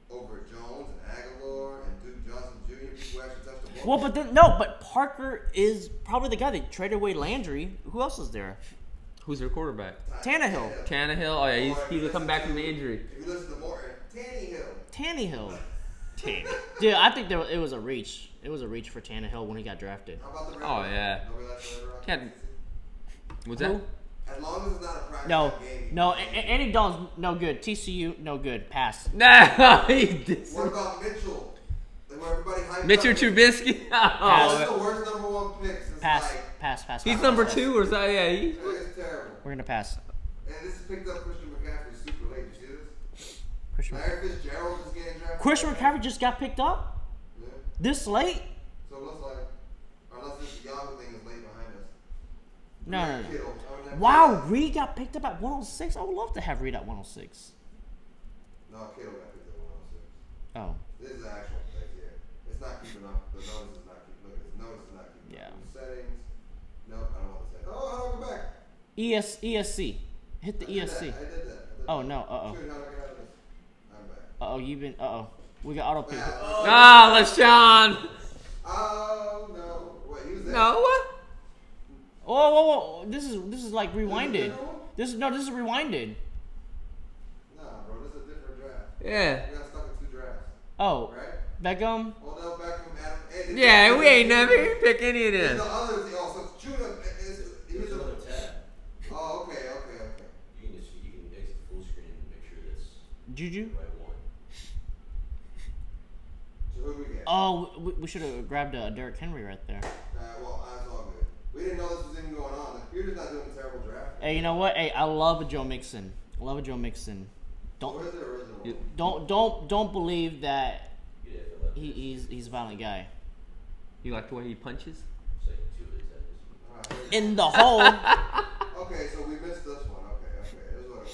over Jones and Aguilar and Duke Johnson Jr. People who actually touched the ball? Well, but then no, but Parker is probably the guy that traded away Landry. Who else is there? Who's their quarterback? Tannehill. Tannehill. Oh, yeah, he's come back from the injury. If you listen to Morton, Tannehill. Tanny. Dude, I think it was a reach. It was a reach for Tannehill when he got drafted. How about the Red Oh, Rock? yeah. Nobody likes the Red Rock? Can't. What's Who? that? As long as it's not a prime No, time game. no, Andy Dalton's no good. TCU, no good. Pass. Nah, he did. What about Mitchell? Like where everybody hyped Mitchell up. Trubisky. What's Oh, the worst number 1 pick since Pass. like Pass. he's pass. number 2 or so. Yeah, he. it's terrible. We're gonna pass. And this is picked up Christian McCaffrey super late. You see this? Christian. Larry Fitzgerald is getting drafted. Christian McCaffrey just got picked up Yeah. this late. So it looks like, unless this Yahoo thing is late behind us. No. Kittle. Wow, Reed got picked up at 106. I would love to have Reed at 106. No, Kittle got picked up 106. Oh, This is the actual thing here. It's not keeping up. The notice is not keeping up. The notice is not keeping Yeah. up. The settings. Nope, I don't want the settings. Oh, how do I go back? ESC. Hit the I did ESC. that. I did that. Oh no. Shoot, how do I get out of this? I'm back. You've been. We got auto pick. Ah, LaShawn. Oh, no. Wait, he was there. No, what? Whoa. This is like rewinded. This is rewinded. Nah, bro, this is a different draft. Yeah. We got stuck in 2 drafts. Oh, Right? Beckham. Odell Beckham, Adam. Hey, Yeah, we ain't never pick any of There's them. the other thing. Oh, so Judah is. There's another tab. Oh, okay. You can exit full screen and make sure that's Juju. the right one. So who do we get? Oh, we should have grabbed Derrick Henry right there. Well, that's all good. We didn't know this was even going on. The computer's not doing a terrible draft. Hey, you know what? Hey, I love a Joe Mixon. Don't Where's the original one? don't believe that You did feel that. he's a violent guy. You like the way he punches? It's like 2 of his heads. All right. In the hole. Okay, so we missed this one. Okay. This is what it was.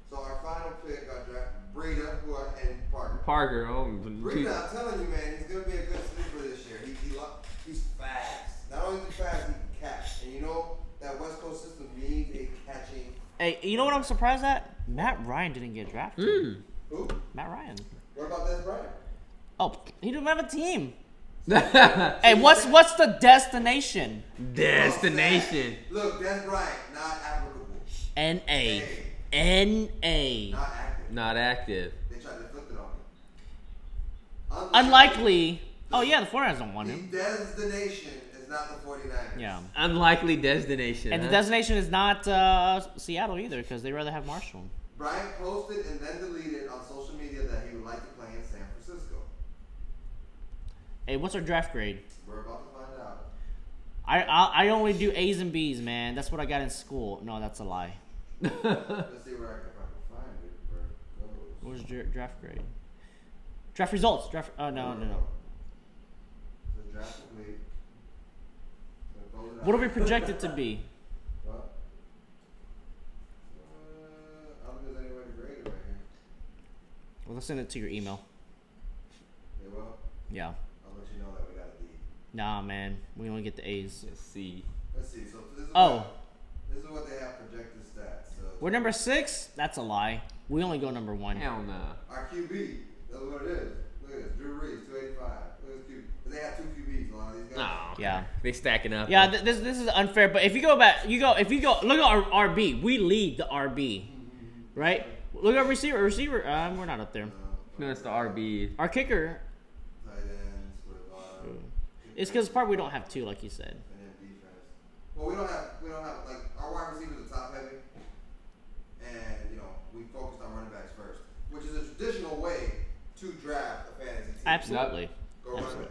So our final pick got drafted. Breida, and Parker. Parker. Oh, Breida, I'm telling you, man, he's gonna be a good sleeper this year. He's fast. Not only is he fast, he can catch. And you know that West Coast system needs a catching. Hey, you know what I'm surprised at? Matt Ryan didn't get drafted. Who? Matt Ryan. What about Des Bryant? Oh, he didn't have a team. Hey, what's the destination? Destination. Look, Des Bryant, not applicable. N-A. Not active. Not active. They tried to flip it on me. Unlikely. Oh, yeah, the 49ers don't want him. The destination is not the 49ers. Yeah. Unlikely destination. And the huh? destination is not Seattle either because they rather have Marshall. Bryant posted and then deleted on social media that he would like to play in San Francisco. Hey, what's our draft grade? We're about to find out. I only do A's and B's, man. That's what I got in school. No, that's a lie. Let's see where if I can find it. Where it goes. What's your draft grade? Draft results. No. The draft complete. What are we projected to be? What? I don't think there's any way to grade it right here. Well, let's send it to your email. They will. Yeah. I'll let you know that we got a D. Nah, man. We only get the A's. Let's see. Let's see. So this is Oh. this is what they have projected stats. So We're number 6? That's a lie. We only go number 1. Hell no. our QB. That's what it is. Look at this. Drew Brees, 285. Look at this QB. They have 2 QBs. A lot of these guys. Oh, okay. Yeah. They stacking up. Yeah, this is unfair. But if you go back, look at our RB. We lead the RB, right? Look at our receiver. We're not up there. No, it's the RB. Our kicker. So It's because part we don't have two, like you said. And then defense. Well, we don't have like our wide receivers are top heavy, and we focused on running backs first, which is a traditional way to draft a fantasy team. Absolutely. Go running back.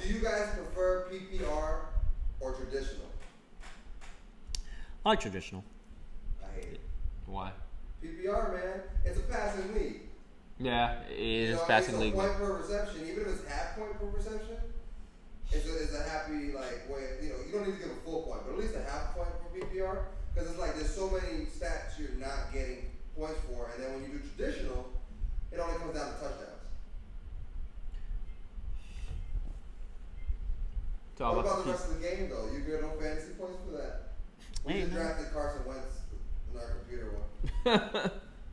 Do you guys prefer PPR or traditional? I like traditional. I hate it. Why? PPR, man, it's a passing league. Yeah, it is passing league. It's a point per reception, even if it's half point per reception. It's a happy way. You don't need to give a full point, but at least a half point for PPR, because it's like there's so many stats you're not getting points for, and then when you do traditional, it only comes down to touchdowns. What about the rest of the game, though? You get no fantasy points for that? We just drafted Carson Wentz in our computer one.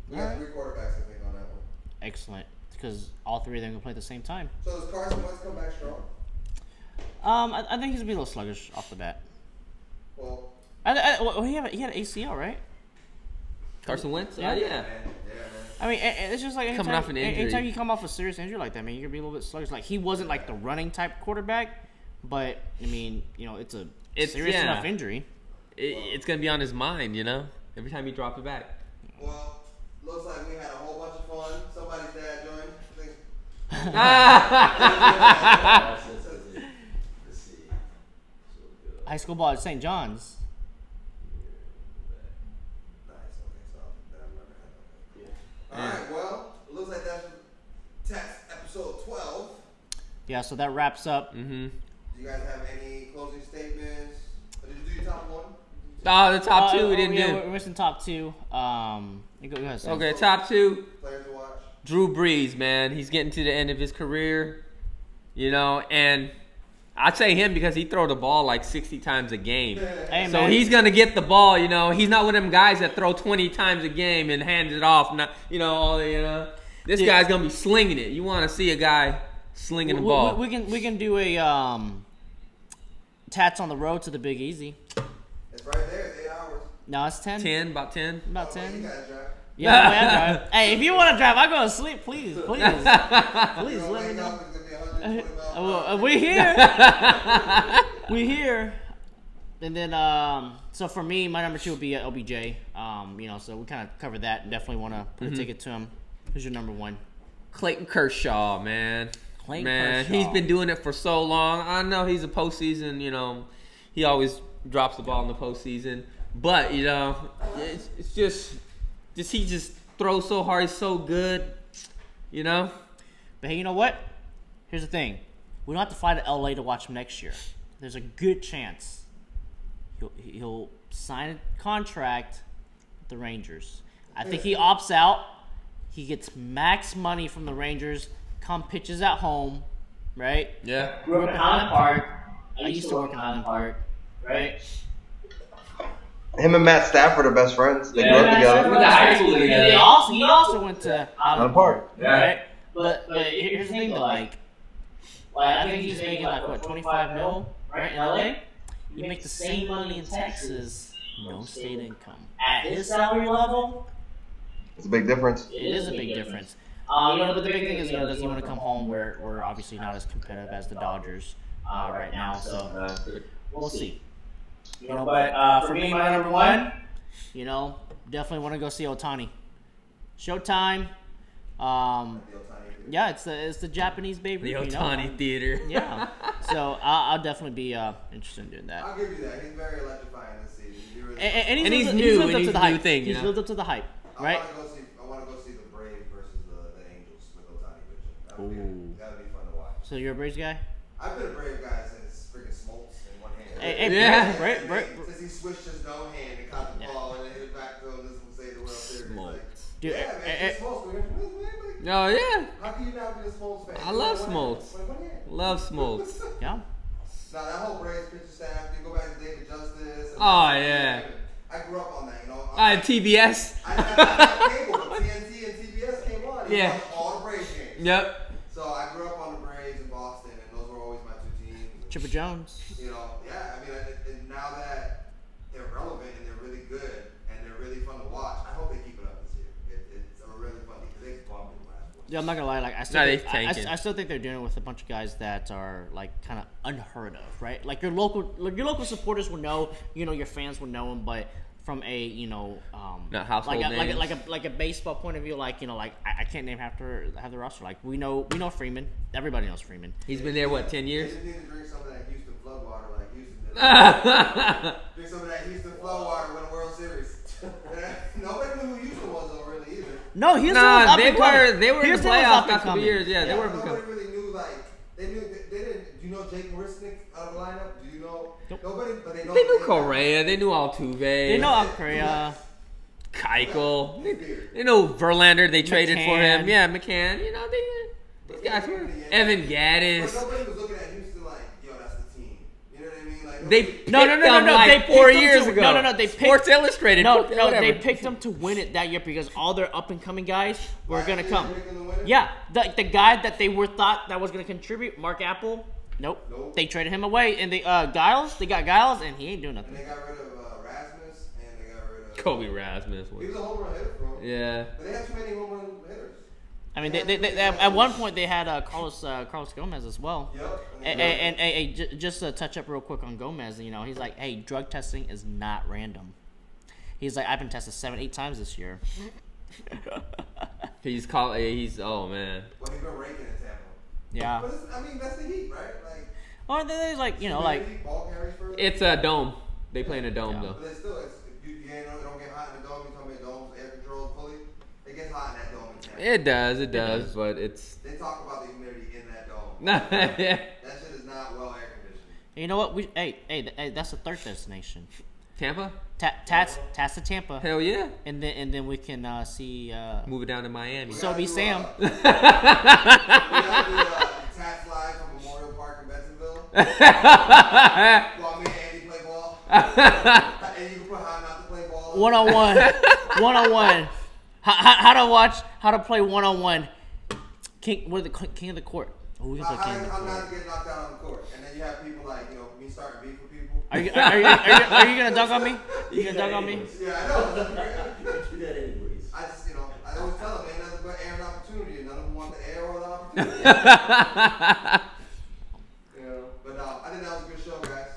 We got 3 quarterbacks, I think, on that one. Excellent, because all 3 of them can play at the same time. So does Carson Wentz come back strong? I think he's gonna be a little sluggish off the bat. Well, he had an ACL, right? Carson Wentz? Yeah. yeah, man. I mean, it's just like Coming off an injury. anytime you come off a serious injury like that, man, you're gonna be a little bit sluggish. Like he wasn't like the running type quarterback, but I mean, it's a serious enough injury. It's gonna be on his mind, every time he drops it back. Well, looks like we had a whole bunch of fun. Somebody's dad joined. High school ball at St. John's. Nice. Okay, so all right. Well, it looks like that's TATS episode 12. Yeah. So that wraps up. Mm-hmm. Do you guys have any closing statements? Or did you do your top 1? Oh, the top 2 we didn't do. We're missing top 2. You go ahead, Sam. Okay, top 2. Players to watch. Drew Brees, man, he's getting to the end of his career, and I'd say him because he throw the ball like 60 times a game. Hey, so man. he's gonna get the ball, He's not one of them guys that throw 20 times a game and hand it off. This guy's gonna be slinging it. You want to see a guy slinging the ball? We can do a Tats on the road to the Big Easy. It's right there. It's 8 hours. No, it's 10. About 10. About You 10. guys drive. Yeah, I drive. Hey, if you want to drive, I go to sleep. Please, please let me Wake know. up, it's gonna be 120 miles. We here. We here. And then, so for me, my number 2 would be OBJ. So we kind of covered that and definitely want to put a ticket to him. Who's your number 1? Clayton Kershaw, man. Kershaw. He's been doing it for so long. I know he's a postseason, he always drops the ball in the postseason. But, it's just he just throws so hard, he's so good, But hey, you know what? Here's the thing. We don't have to fly to LA to watch him next year. There's a good chance he'll sign a contract with the Rangers. I think he opts out. He gets max money from the Rangers, pitches at home, right? Yeah. Grew up in Highland Park. I used to work in Highland Park, right? Him and Matt Stafford are best friends. They grew up Matt together. Stafford went to high school together. He also went to Highland Park. right? But here's the thing though, like I think he's making like what 25 mil, right, in LA. You make the same money in Texas, no state income. At his salary level, It's a big difference. it is a big difference. But the big thing is, does he want to come home where we're obviously not as competitive as the Dodgers right now? So we'll see. But for me, my number 1, definitely want to go see Ohtani. Showtime. Yeah, it's the Japanese baby. The Ohtani Theater. Yeah. So I'll definitely be interested in doing that. I'll give you that. He's very electrifying this season. And he's lived, new, lived and up he's to the a new hype. thing, He's lived up to the hype, right? I want to go see the Braves versus the Angels with Ohtani pitching. Ooh. That'd be fun to watch. So you're a Braves guy? I've been a Brave guy since freaking Smoltz in one hand. Hey, Yeah. Brave. Since he switched his no hand and caught the ball and then hit it back to him, this will say the World Series. Smoltz. Dude, Yeah, man. Smoltz. Oh, yeah. How can you not be a Smoltz fan? I love Smoltz. One hand. Love Smoltz. Yeah. Now that whole Braves pitcher staff, you go back to David Justice. And Oh, yeah. I grew up on that, TBS. I didn't have cable, but TNT and TBS came on. You Yeah. watched all the Braves games. Yep. So I grew up on the Braves in Boston, and those were always my 2 teams. Chipper Jones. Yeah. I mean, and now that they're relevant and they're really good and they're really fun to watch, I hope they keep it up this year. It's a really fun because they bumped it last Yeah, I'm not gonna lie. Like, I still, Nah, think, they tanking. I still think they're doing it with a bunch of guys that are like kind of unheard of, right? Like your local supporters will know, your fans will know them, but from a Not household names. like a baseball point of view, like I can't name half the roster. Like we know Freeman. Everybody knows Freeman. He's been there what 10 They years? just need to drink some of that Houston flood water like Houston did. Drink some of that Houston flood water, win a World Series. Nobody knew who Houston was though, really either. No, Houston was Nah, up they and coming. were in the Houston was playoffs up and last couple coming. years. Yeah, they were. Nobody really knew they didn't. Do you know Jake Marisnik out of the lineup? Do you know nobody? But they know. They knew Correa. They knew Altuve. They know Correa. Keuchel. They know Verlander. They traded for him. Yeah, McCann. These guys were. Evan But Gaddis. nobody was looking at Houston like, yo, that's the team. You know what I mean? Like They nobody- picked them like They picked 4 them years to- ago. No, they picked Sports Illustrated. No, whatever. they picked them to win it that year because all their up and coming guys were gonna Actually, come. picking the winner? Yeah, the guy that they thought that was gonna contribute, Mark Apple. Nope. They traded him away, and they Giles. They got Giles, and he ain't doing And nothing. they got rid of Rasmus, and they got rid of Kobe Rasmus. He was a home run hitter for them. Yeah. But they have too many home run hitters. I mean, they at one point they had Carlos Gomez as well. Yep. And just to touch up real quick on Gomez, he's like, hey, drug testing is not random. He's like, I've been tested 7-8 times this year. He's oh man. Well, he's been raking in Tampa. Yeah. But that's the Heat, right? Like, Or there's like, like. ball carries first. It's a dome. They play in a dome Yeah. though. But it's still, you don't get hot in the dome. You tell me the dome's air controlled fully. It gets hot in that dome in Tampa. It does, but it's. They talk about the humidity in that dome. Yeah. That shit is not well air conditioned. You know what? Hey, that's the third destination. Tampa? Tats to Tampa, Hell yeah. and then we can see. Move it down to Miami. So be Sam. We gotta do TATS Live from Memorial Park in Bentonville. While me and Andy play ball. And you can put how not to play ball. 1-on-1. How to play 1-on-1. King of the court. Oh, we can play king of the How not court. to get knocked out on the court. And then you have people like, me starting beef with people. Are you gonna dunk on me? You gonna dunk on me? Yeah, I know. You do that anyways. I just, I always tell them, ain't nothing but air and opportunity. And none of them want the air or the opportunity. But I think that was a good show, guys.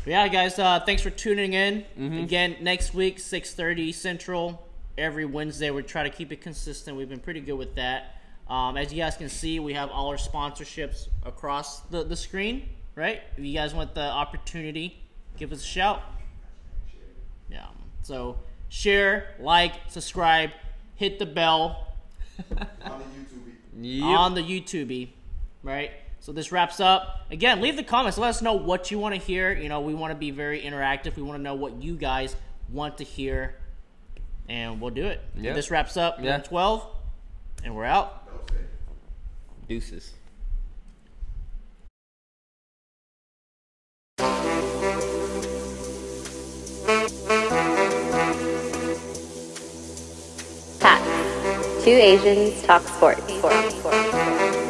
Yeah, guys. Thanks for tuning in. Again, next week, 6:30 Central. Every Wednesday, we try to keep it consistent. We've been pretty good with that. As you guys can see, we have all our sponsorships across the screen, right? If you guys want the opportunity, give us a shout. Yeah. So share, like, subscribe, hit the bell On the YouTube. Yep. on the YouTube, right? So this wraps up. Again, leave the comments. Let us know what you want to hear. We want to be very interactive. We want to know what you guys want to hear, and we'll do it. Yep. This wraps up 12, and we're out. Don't say. Deuces. TATS. Two Asians talk sports.